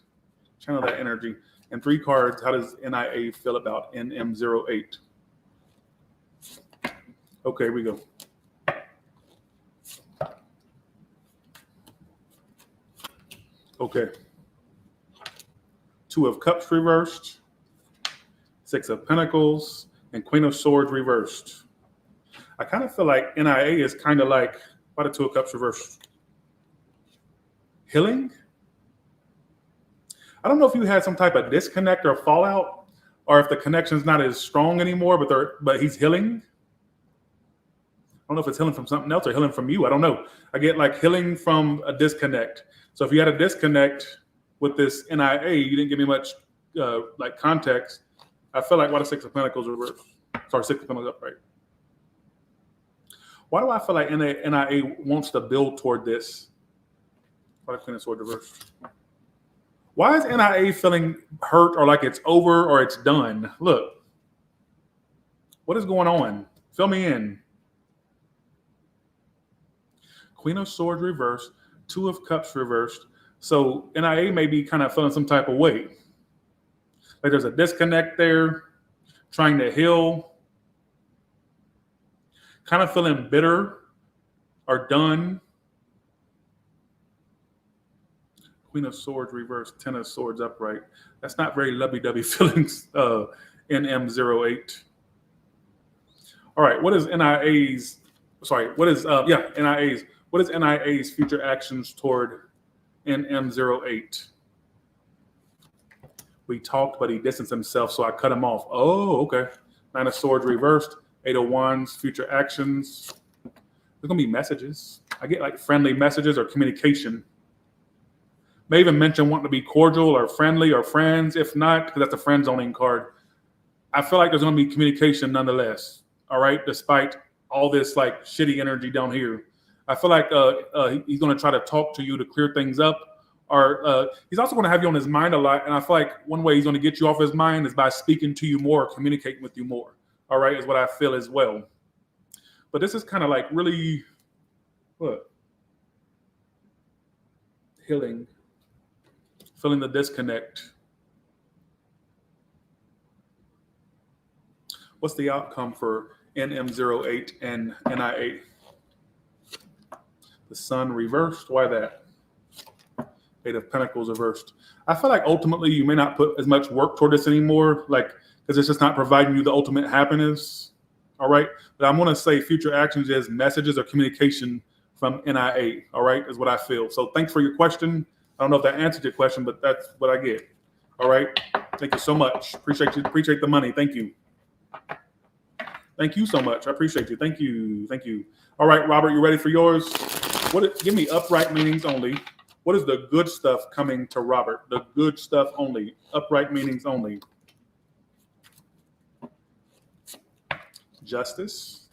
Channel that energy. And 3 cards, how does NIA feel about NM08? Okay, here we go. Okay. 2 of Cups reversed, 6 of Pentacles, and Queen of Swords reversed. I kind of feel like NIA is kind of like, why the 2 of Cups reversed? Healing? I don't know if you had some type of disconnect or fallout, or if the connection's not as strong anymore, but he's healing. I don't know if it's healing from something else or healing from you. I don't know. I get like healing from a disconnect. So if you had a disconnect with this NIA, you didn't give me much like context. I feel like why the 6 of Pentacles reversed? Sorry, 6 of Pentacles upright. Why do I feel like NIA wants to build toward this? Why the Queen of Swords reversed? Why is NIA feeling hurt or like it's over or it's done? Look, what is going on? Fill me in. Queen of Swords reversed, 2 of Cups reversed. So NIA may be kind of feeling some type of way. Like there's a disconnect there, trying to heal, kind of feeling bitter or done. Queen of Swords reversed, 10 of Swords upright. That's not very lovey-dovey feelings, NM08. All right, what is NIA's, NIA's, what is NIA's future actions toward NM08? We talked, but he distanced himself, so I cut him off. Oh, okay. 9 of Swords reversed, 8 of Wands, future actions. There's going to be messages. I get like friendly messages or communication. May even mention wanting to be cordial or friendly or friends. If not, because that's a friend zoning card. I feel like there's going to be communication nonetheless. All right, despite all this like shitty energy down here. I feel like he's going to try to talk to you to clear things up. Or he's also going to have you on his mind a lot. And I feel like one way he's going to get you off his mind is by speaking to you more, communicating with you more. All right, is what I feel as well. But this is kind of like really, what? Healing. Feeling the disconnect. What's the outcome for NM08 and NIA? The Sun reversed. Why that? Eight of Pentacles reversed. I feel like ultimately you may not put as much work toward this anymore, like because it's just not providing you the ultimate happiness. All right. But I'm going to say future actions is messages or communication from NIA. All right. Is what I feel. So thanks for your question. I don't know if that answered your question, but that's what I get. All right. Thank you so much. Appreciate you. Appreciate the money. Thank you. Thank you so much. I appreciate you. Thank you. Thank you. All right, Robert, you ready for yours? Give me upright meanings only. What is the good stuff coming to Robert? The good stuff only. Upright meanings only. Justice.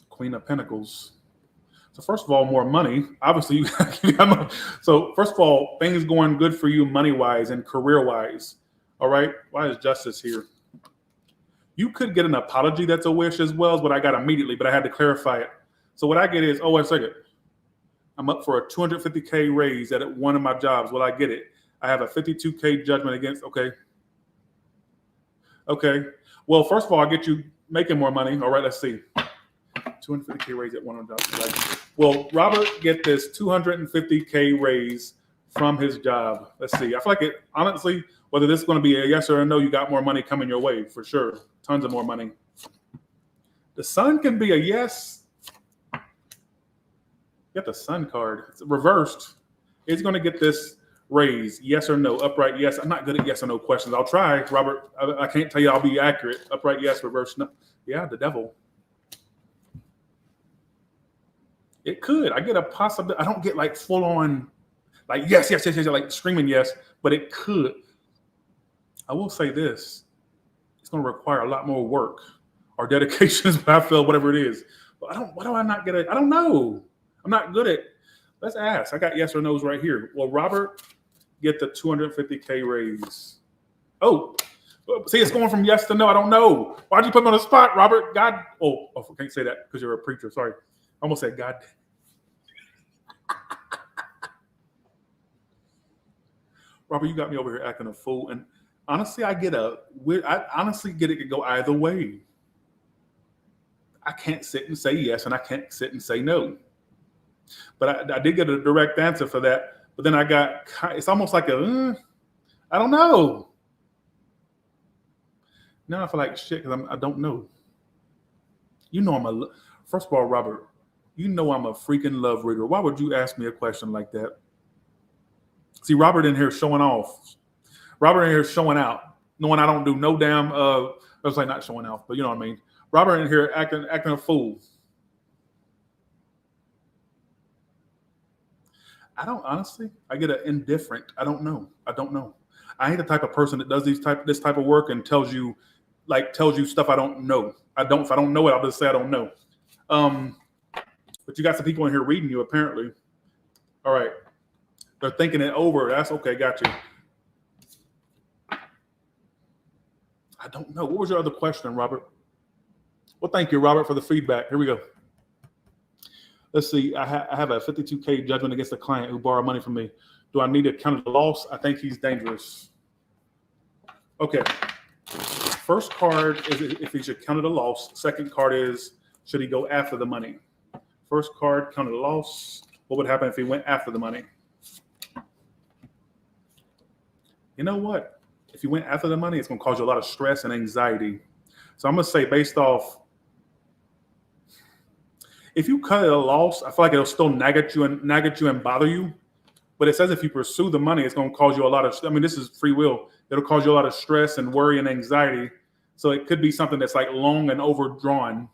Queen of Pentacles. So first of all, more money. Obviously, so first of all, things going good for you money-wise and career-wise. All right. Why is Justice here? You could get an apology that's a wish as well as what I got immediately, but I had to clarify it. So what I get is, oh, wait a second. I'm up for a $250K raise at one of my jobs. Will I get it? I have a $52K judgment against, okay. Okay. Well, first of all, I'll get you making more money. All right, let's see. 250K raise at one of the jobs. Will Robert get this 250K raise from his job? Let's see. I feel like it, honestly, whether this is going to be a yes or a no, you got more money coming your way for sure. Tons of more money. The Sun can be a yes. You got the Sun card. It's reversed. Is going to get this raise? Yes or no? Upright yes. I'm not good at yes or no questions. I'll try, Robert. I can't tell you I'll be accurate. Upright yes, reverse no. Yeah, the Devil. It could. I get a possibility. I don't get like full on, like yes, like screaming yes, but it could. I will say this. It's going to require a lot more work or dedication is what I feel, whatever it is. But why do I not get it? I don't know. I'm not good at, let's ask. I got yes or no's right here. Will Robert get the 250K raise? Oh, see, it's going from yes to no. I don't know. Why'd you put me on the spot, Robert? God, oh, I can't say that because you're a preacher. Sorry. I almost said God. Robert, you got me over here acting a fool. And honestly, I honestly get it could go either way. I can't sit and say yes, and I can't sit and say no. But I did get a direct answer for that. But then I got, it's almost like a, I don't know. Now I feel like shit because I don't know. You know first of all, Robert, you know I'm a freaking love reader. Why would you ask me a question like that? See, Robert in here showing off. Robert in here showing out, knowing I don't do no damn, I was like not showing off, but you know what I mean. Robert in here acting a fool. I don't honestly. I get an indifferent. I don't know. I ain't the type of person that does this type of work and tells you stuff I don't know. If I don't know it, I'll just say I don't know. But you got some people in here reading you apparently. All right, they're thinking it over. That's okay. Got you. I don't know. What was your other question, Robert? Well, thank you, Robert, for the feedback. Here we go. Let's see. I have a 52K judgment against a client who borrowed money from me. Do I need to count the loss? I think he's dangerous. Okay. First card is if he should count the loss. Second card is should he go after the money? First card, counted the loss. What would happen if he went after the money? You know what? If you went after the money, it's going to cause you a lot of stress and anxiety. So I'm going to say based off, if you cut it a loss, I feel like it'll still nag at you and bother you. But it says if you pursue the money, it's going to cause you a lot of, this is free will. It'll cause you a lot of stress and worry and anxiety. So it could be something that's like long and overdrawn.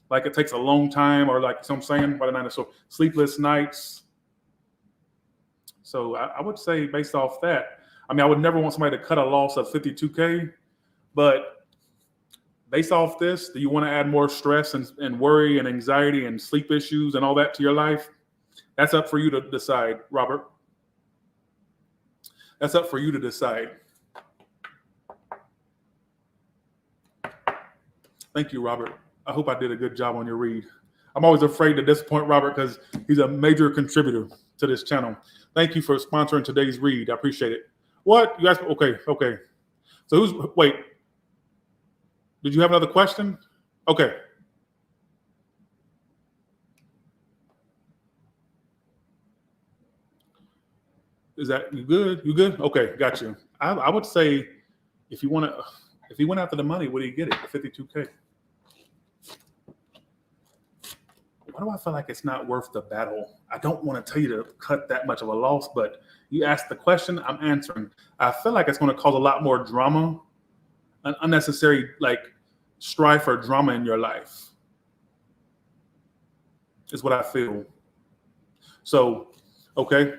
Like it takes a long time or like, I'm saying, by the night, so sleepless nights. So I would say based off that, I would never want somebody to cut a loss of 52K, but based off this, do you want to add more stress and worry and anxiety and sleep issues and all that to your life? That's up for you to decide, Robert. That's up for you to decide. Thank you, Robert. I hope I did a good job on your read. I'm always afraid to disappoint Robert because he's a major contributor to this channel. Thank you for sponsoring today's read. I appreciate it. What? You guys? Okay. So wait. Did you have another question? Okay. Is that you good? You good? Okay, got you. I would say if he went after the money, would he get it? 52K. Why do I feel like it's not worth the battle? I don't want to tell you to cut that much of a loss, but you asked the question, I'm answering. I feel like it's going to cause a lot more drama, an unnecessary like strife or drama in your life. Is what I feel. So, okay.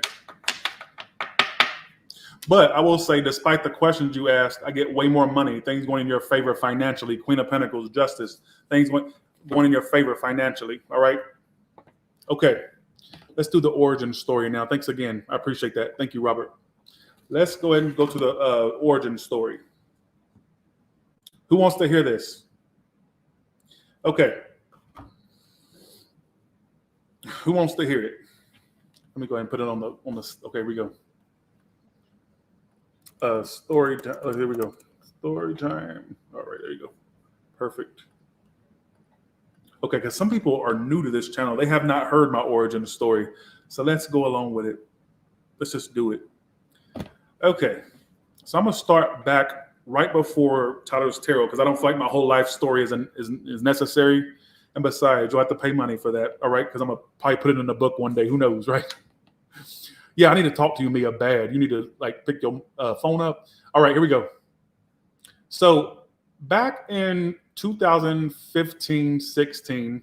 But I will say, despite the questions you asked, I get way more money. Things going in your favor financially. Queen of Pentacles, Justice. Things going in your favor financially. All right. Okay. Let's do the origin story now. Thanks again. I appreciate that. Thank you, Robert. Let's go ahead and go to the origin story. Who wants to hear this? Okay. Who wants to hear it? Let me go ahead and put it on the. Okay, here we go. Story time. Oh, here we go. Story time. All right, there you go. Perfect. Okay, because some people are new to this channel. They have not heard my origin story. So let's go along with it. Let's just do it. Okay. So I'm going to start back right before Taurus Tarot because I don't feel like my whole life story is necessary. And besides, you'll have to pay money for that. All right. Because I'm going to probably put it in the book one day. Who knows, right? Yeah, I need to talk to you, Mia, bad. You need to like pick your phone up. All right, here we go. So back in 2015, 16,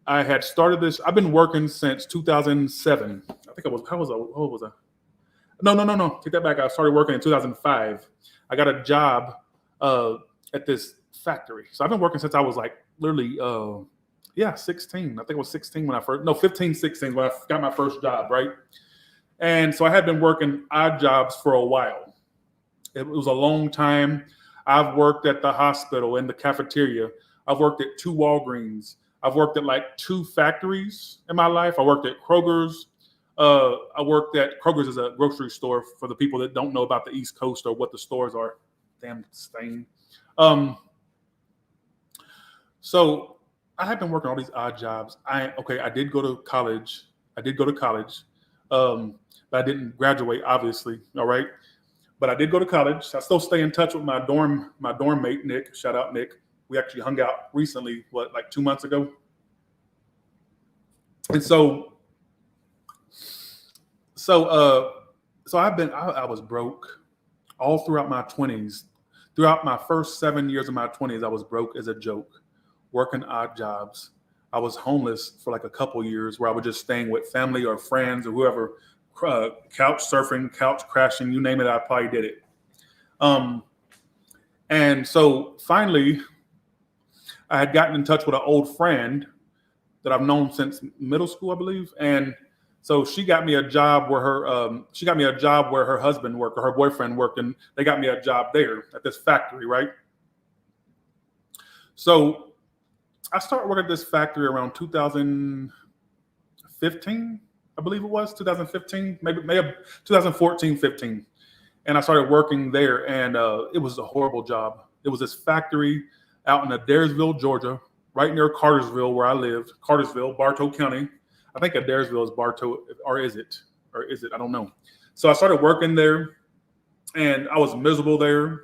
I had started this. I've been working since 2007. I think I was, how old was I? No. Take that back. I started working in 2005. I got a job at this factory. So I've been working since I was like literally, 16. I think it was 16 when I first, no, 15, 16 when I got my first job, right? And so I had been working odd jobs for a while. It was a long time. I've worked at the hospital, in the cafeteria. I've worked at 2 Walgreens. I've worked at like 2 factories in my life. I worked at Kroger's. Kroger's is a grocery store for the people that don't know about the East Coast or what the stores are. Damn stain. So I have been working all these odd jobs. I did go to college. But I didn't graduate, obviously. All right. But I did go to college. I still stay in touch with my dorm mate, Nick. Shout out, Nick. We actually hung out recently, like 2 months ago. And so I was broke all throughout my 20s. Throughout my first 7 years of my 20s, I was broke as a joke, working odd jobs. I was homeless for like a couple years where I was just staying with family or friends or whoever, couch surfing, couch crashing, you name it, I probably did it. And so finally, I had gotten in touch with an old friend that I've known since middle school, I believe. And so she got me a job where her husband worked or her boyfriend worked, and they got me a job there at this factory, right? So I started working at this factory around 2015, I believe it was 2015, maybe 2014, 15. And I started working there, and it was a horrible job. It was this factory out in Adairsville, Georgia, right near Cartersville, where I lived. Cartersville, Bartow County. I think Adairsville is Bartow, or is it? I don't know. So I started working there, and I was miserable there.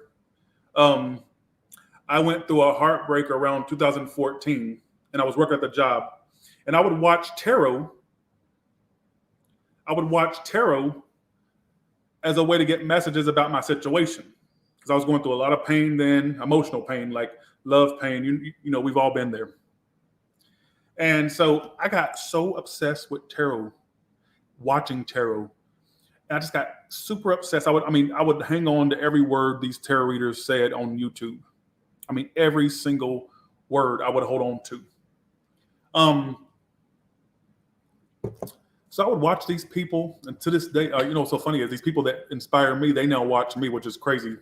I went through a heartbreak around 2014, and I was working at the job, and I would watch tarot. As a way to get messages about my situation, because I was going through a lot of pain then, emotional pain, like love pain. You know, we've all been there. And so I got so obsessed with tarot, watching tarot. And I just got super obsessed. I would hang on to every word these tarot readers said on YouTube. I mean, every single word I would hold on to. So I would watch these people, and to this day, what's so funny is these people that inspire me, they now watch me, which is crazy.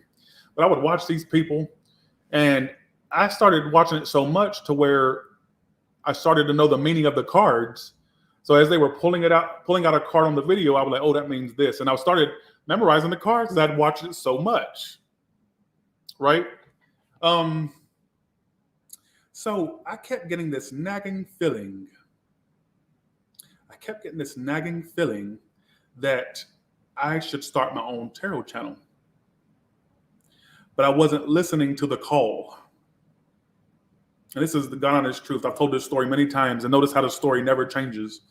But I would watch these people, and I started watching it so much to where I started to know the meaning of the cards. So as they were pulling out a card on the video, I was like, oh, that means this. And I started memorizing the cards because I'd watched it so much, right? So I kept getting this nagging feeling. that I should start my own tarot channel. But I wasn't listening to the call. And this is the God honest truth. I've told this story many times, and notice how the story never changes.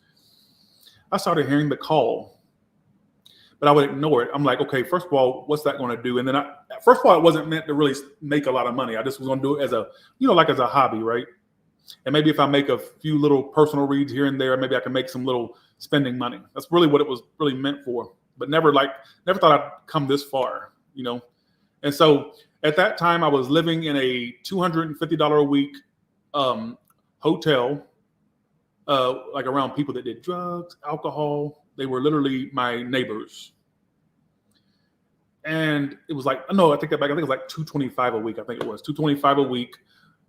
I started hearing the call, but I would ignore it. I'm like, okay, first of all, what's that going to do? And then first of all, it wasn't meant to really make a lot of money. I just was going to do it as a, like as a hobby, right? And maybe if I make a few little personal reads here and there, maybe I can make some little spending money. That's really what it was really meant for. But never thought I'd come this far, And so at that time, I was living in a $250 a week hotel, like around people that did drugs, alcohol. They were literally my neighbors. And it was like, no, I take that back. I think it was like $225 a week. I think it was $225 a week.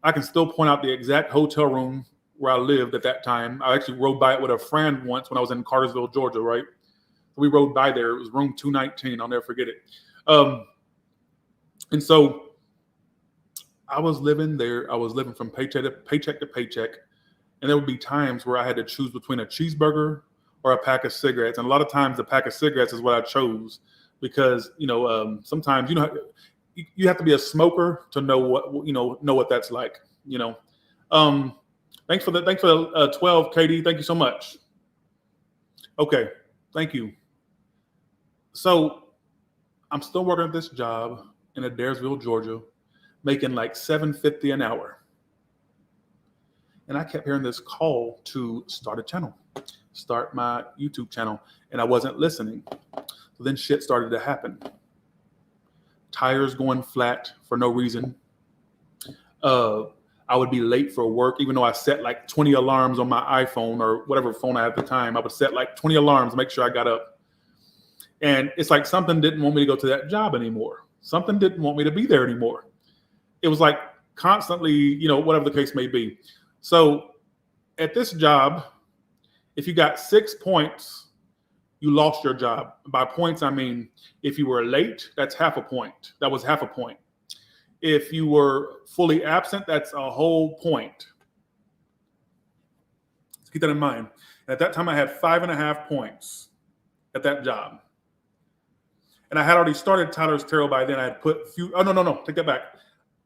I can still point out the exact hotel room where I lived at that time. I actually rode by it with a friend once when I was in Cartersville, Georgia, right? We rode by there. It was room 219. I'll never forget it. And so I was living there. I was living from paycheck to paycheck. And there would be times where I had to choose between a cheeseburger or a pack of cigarettes. And a lot of times the pack of cigarettes is what I chose because, sometimes, you have to be a smoker to know what that's like, Thanks for the 12, KD. Thank you so much. Okay. Thank you. So I'm still working at this job in Adairsville, Georgia, making like $7.50 an hour. And I kept hearing this call to start a channel, start my YouTube channel, and I wasn't listening. So then shit started to happen. Tires going flat for no reason. I would be late for work, even though I set like 20 alarms on my iPhone or whatever phone I had at the time. I would set like 20 alarms to make sure I got up. And it's like something didn't want me to go to that job anymore. Something didn't want me to be there anymore. It was like constantly, whatever the case may be. So at this job, if you got 6 points, you lost your job. By points, I mean, if you were late, that's half a point. That was half a point. If you were fully absent, that's a whole point. Let's keep that in mind. And at that time, I had 5.5 points at that job. And I had already started Tyler's Tarot by then. I had put no, take that back.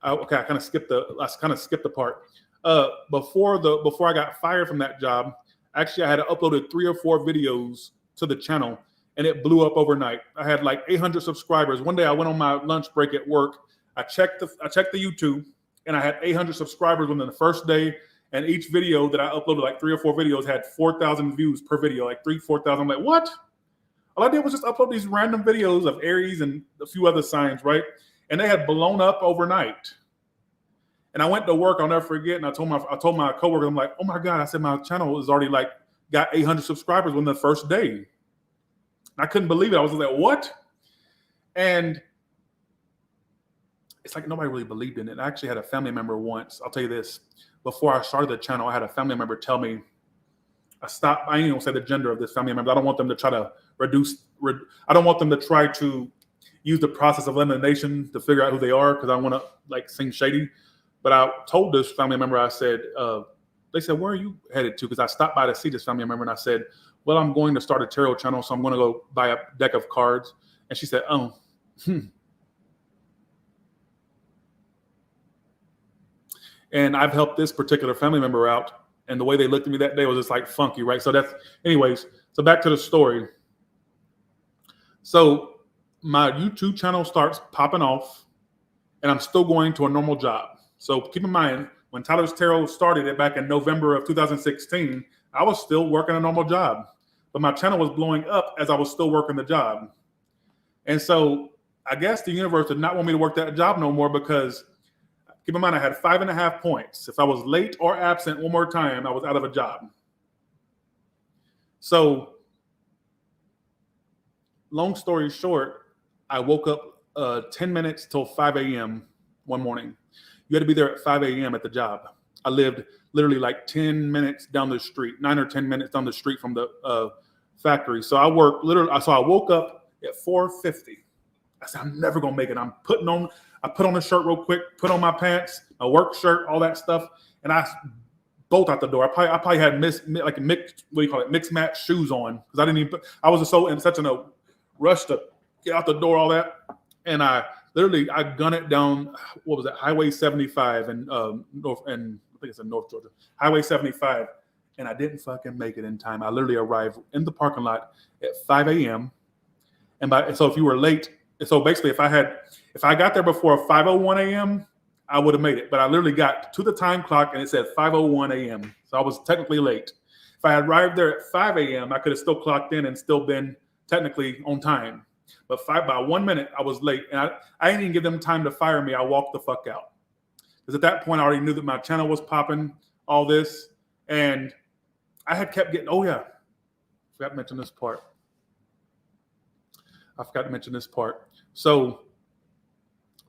I kind of skipped the part. Before I got fired from that job, actually I had uploaded 3 or 4 videos to the channel, and it blew up overnight. I had like 800 subscribers. One day I went on my lunch break at work. I checked the YouTube, and I had 800 subscribers within the first day. And each video that I uploaded, like 3 or 4 videos, had 4,000 views per video, like 4,000. I'm like, what? All I did was just upload these random videos of Aries and a few other signs, right? And they had blown up overnight. And I went to work, I'll never forget, and I told my coworker, I'm like, oh my God, I said my channel is already got 800 subscribers within the first day. I couldn't believe it. I was like, what? And it's like nobody really believed in it. I actually had a family member once. I'll tell you this. Before I started the channel, I had a family member tell me, I ain't even gonna say the gender of this family member. I don't want them to try to I don't want them to try to use the process of elimination to figure out who they are, because I want to seem shady. But I told this family member, I said, they said, where are you headed to? Because I stopped by to see this family member, and I said, well, I'm going to start a tarot channel, so I'm going to go buy a deck of cards. And she said, And I've helped this particular family member out, and the way they looked at me that day was just like funky, right? So so back to the story. So my YouTube channel starts popping off, and I'm still going to a normal job. So keep in mind, when Tyler's Tarot started it back in November of 2016, I was still working a normal job, but my channel was blowing up as I was still working the job. And so I guess the universe did not want me to work that job no more, because keep in mind, I had 5.5 points. If I was late or absent one more time, I was out of a job. So long story short, I woke up 10 minutes till 5 a.m. one morning. You had to be there at 5 a.m. at the job. I lived literally like 10 minutes down the street, 9 or 10 minutes down the street from the factory. So I woke up at 4:50. I said, I'm never gonna make it. I put on a shirt real quick, put on my pants, a work shirt, all that stuff, and I bolt out the door. I probably had mixed match shoes on, because I didn't even. I was in such a rushed to get out the door, all that. And I gunned it down, what was that, Highway 75 and North, and I think it's in North Georgia, Highway 75. And I didn't fucking make it in time. I literally arrived in the parking lot at 5 a.m. So if you were late, so basically if I got there before 5:01 a.m., I would have made it. But I literally got to the time clock and it said 5:01 a.m. So I was technically late. If I had arrived there at 5 a.m., I could have still clocked in and still been technically on time. But by 1 minute, I was late. And I didn't even give them time to fire me. I walked the fuck out. Because at that point, I already knew that my channel was popping, all this. And I had kept getting, oh yeah, I forgot to mention this part. So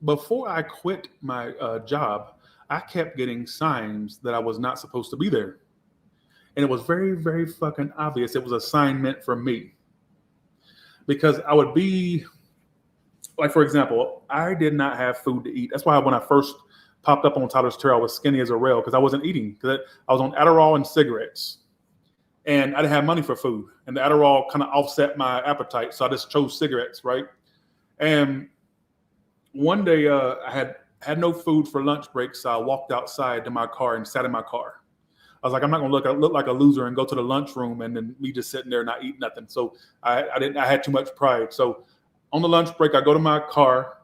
before I quit my job, I kept getting signs that I was not supposed to be there. And it was very, very fucking obvious. It was a sign meant for me. Because I would be, like, for example, I did not have food to eat. That's why when I first popped up on Tyler's Tarot, I was skinny as a rail because I wasn't eating. Because I was on Adderall and cigarettes. And I didn't have money for food. And the Adderall kind of offset my appetite. So I just chose cigarettes, right? And one day I had no food for lunch break. So I walked outside to my car and sat in my car. I was like, I'm not going to look like a loser and go to the lunchroom and then me just sitting there and not eat nothing. So I had too much pride. So on the lunch break, I go to my car,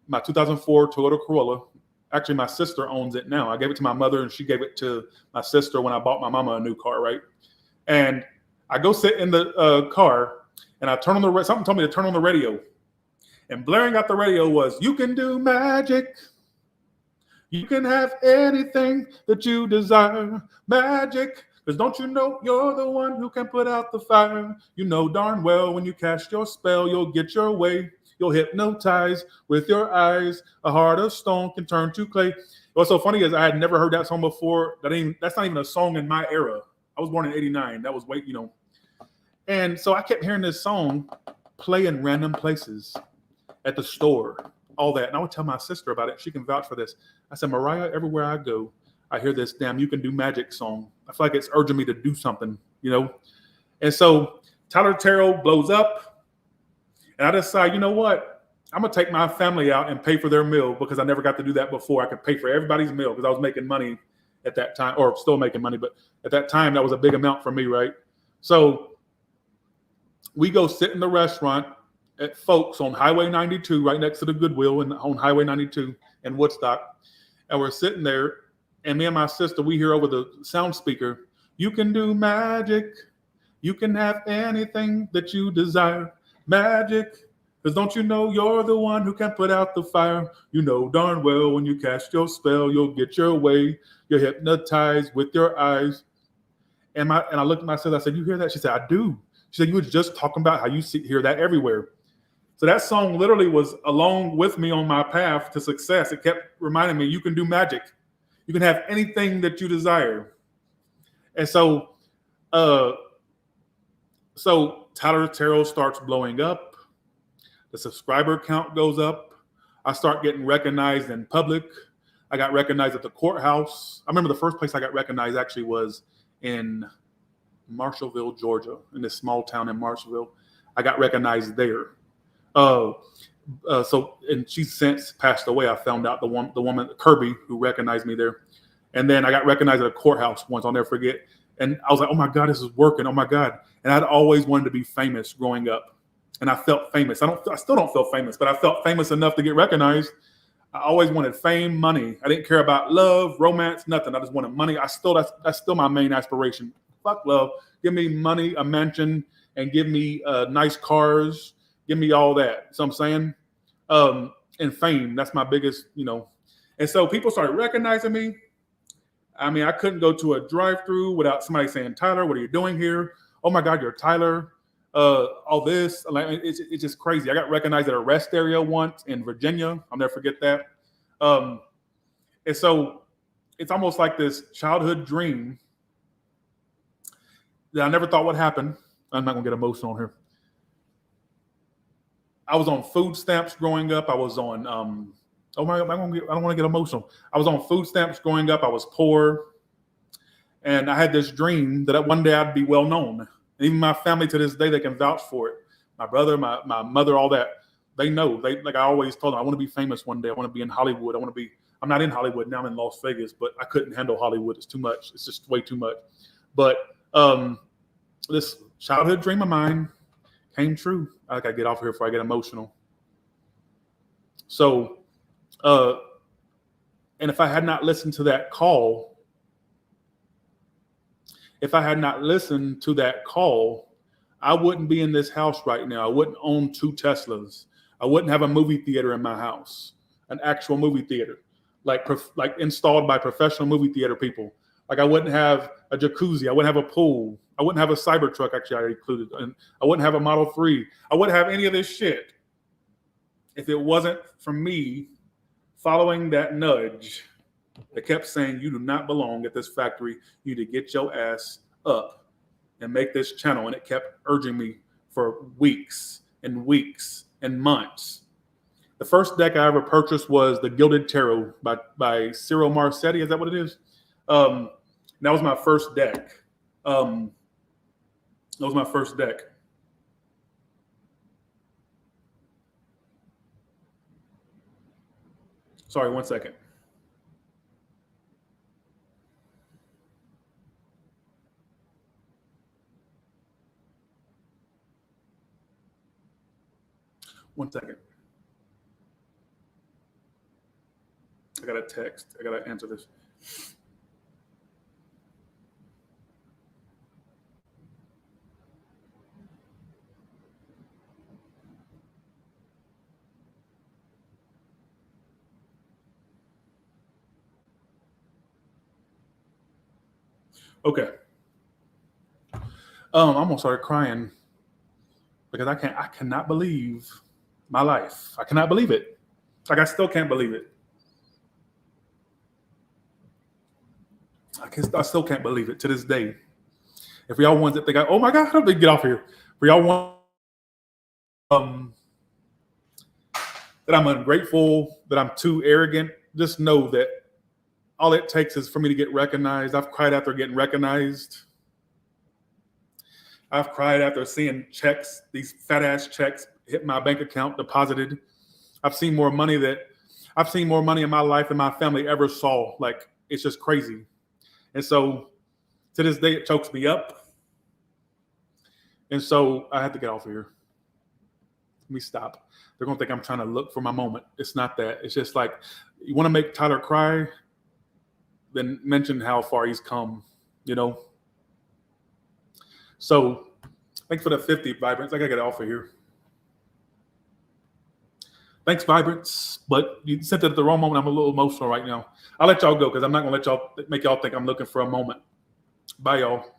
my 2004 Toyota Corolla. Actually, my sister owns it now. I gave it to my mother and she gave it to my sister when I bought my mama a new car, right? And I go sit in the car and I turn on something told me to turn on the radio. And blaring out the radio was, "You can do magic. You can have anything that you desire. Magic. Because don't you know you're the one who can put out the fire? You know darn well when you cast your spell, you'll get your way. You'll hypnotize with your eyes. A heart of stone can turn to clay." What's so funny is I had never heard that song before. That's not even a song in my era. I was born in 89. That was And so I kept hearing this song play in random places, at the store, all that. And I would tell my sister about it. She can vouch for this. I said, Mariah, everywhere I go, I hear this damn "You Can Do Magic" song. I feel like it's urging me to do something, And so Tyler Tarot blows up. And I decide, you know what? I'm going to take my family out and pay for their meal because I never got to do that before. I could pay for everybody's meal because I was making money at that time, or still making money. But at that time, that was a big amount for me, right? So we go sit in the restaurant at Folks on Highway 92, right next to the Goodwill on Highway 92 in Woodstock. And we're sitting there, and me and my sister, we hear over the sound speaker, "You can do magic. You can have anything that you desire. Magic. Because don't you know you're the one who can put out the fire? You know darn well when you cast your spell, you'll get your way. You're hypnotized with your eyes." And I looked at my sister, I said, "You hear that?" She said, "I do." She said, "You were just talking about how you hear that everywhere." So that song literally was along with me on my path to success. It kept reminding me, you can do magic. You can have anything that you desire. And so Tyler Tarot starts blowing up. The subscriber count goes up. I start getting recognized in public. I got recognized at the courthouse. I remember the first place I got recognized actually was in Marshallville, Georgia, in this small town in Marshallville. I got recognized there. And she's since passed away. I found out the woman, Kirby, who recognized me there. And then I got recognized at a courthouse once, I'll never forget. And I was like, oh my God, this is working. Oh my God. And I'd always wanted to be famous growing up. And I felt famous. I still don't feel famous, but I felt famous enough to get recognized. I always wanted fame, money. I didn't care about love, romance, nothing. I just wanted money. That's still my main aspiration. Fuck love. Give me money, a mansion, and give me nice cars. Give me all that. So I'm saying, and fame. That's my biggest, And so people started recognizing me. I mean, I couldn't go to a drive-through without somebody saying, "Tyler, what are you doing here? Oh my God, you're Tyler." All this, like, it's just crazy. I got recognized at a rest area once in Virginia. I'll never forget that. And so it's almost like this childhood dream that I never thought would happen. I'm not gonna get emotional here. I was on food stamps growing up. I was on, I don't want to get emotional. I was on food stamps growing up. I was poor. And I had this dream that one day I'd be well known. And even my family to this day, they can vouch for it. my brother, my mother, all that. They know. They like I always told them, I want to be famous one day. I want to be in Hollywood. I'm not in Hollywood now. I'm in Las Vegas, but I couldn't handle Hollywood. It's too much. It's just way too much. But this childhood dream of mine came true. I gotta get off here before I get emotional. So, and if I had not listened to that call, I wouldn't be in this house right now. I wouldn't own 2 Teslas. I wouldn't have a movie theater in my house, an actual movie theater, like installed by professional movie theater people. Like I wouldn't have a jacuzzi. I wouldn't have a pool. I wouldn't have a Cybertruck, actually, I included. And I wouldn't have a Model 3. I wouldn't have any of this shit if it wasn't for me following that nudge that kept saying, you do not belong at this factory. You need to get your ass up and make this channel. And it kept urging me for weeks and weeks and months. The first deck I ever purchased was the Gilded Tarot by Cyril Marcetti. Is that what it is? That was my first deck. Sorry, one second. One second. I got a text. I got to answer this. Okay. I almost started crying because I cannot believe my life. I cannot believe it. Like I still can't believe it. I still can't believe it to this day. If y'all want to think, oh my God, how did they get off here? For y'all want that I'm ungrateful, that I'm too arrogant, just know that all it takes is for me to get recognized. I've cried after getting recognized. I've cried after seeing checks, these fat ass checks hit my bank account deposited. I've seen more money in my life than my family ever saw. Like, it's just crazy. And so to this day, it chokes me up. And so I had to get off of here. Let me stop. They're going to think I'm trying to look for my moment. It's not that. It's just like, you want to make Tyler cry? Then mention how far he's come, you know? So thanks for the 50, Vibrance. I got to get off of here. Thanks, Vibrance. But you sent it at the wrong moment. I'm a little emotional right now. I'll let y'all go because I'm not going to let y'all make y'all think I'm looking for a moment. Bye, y'all.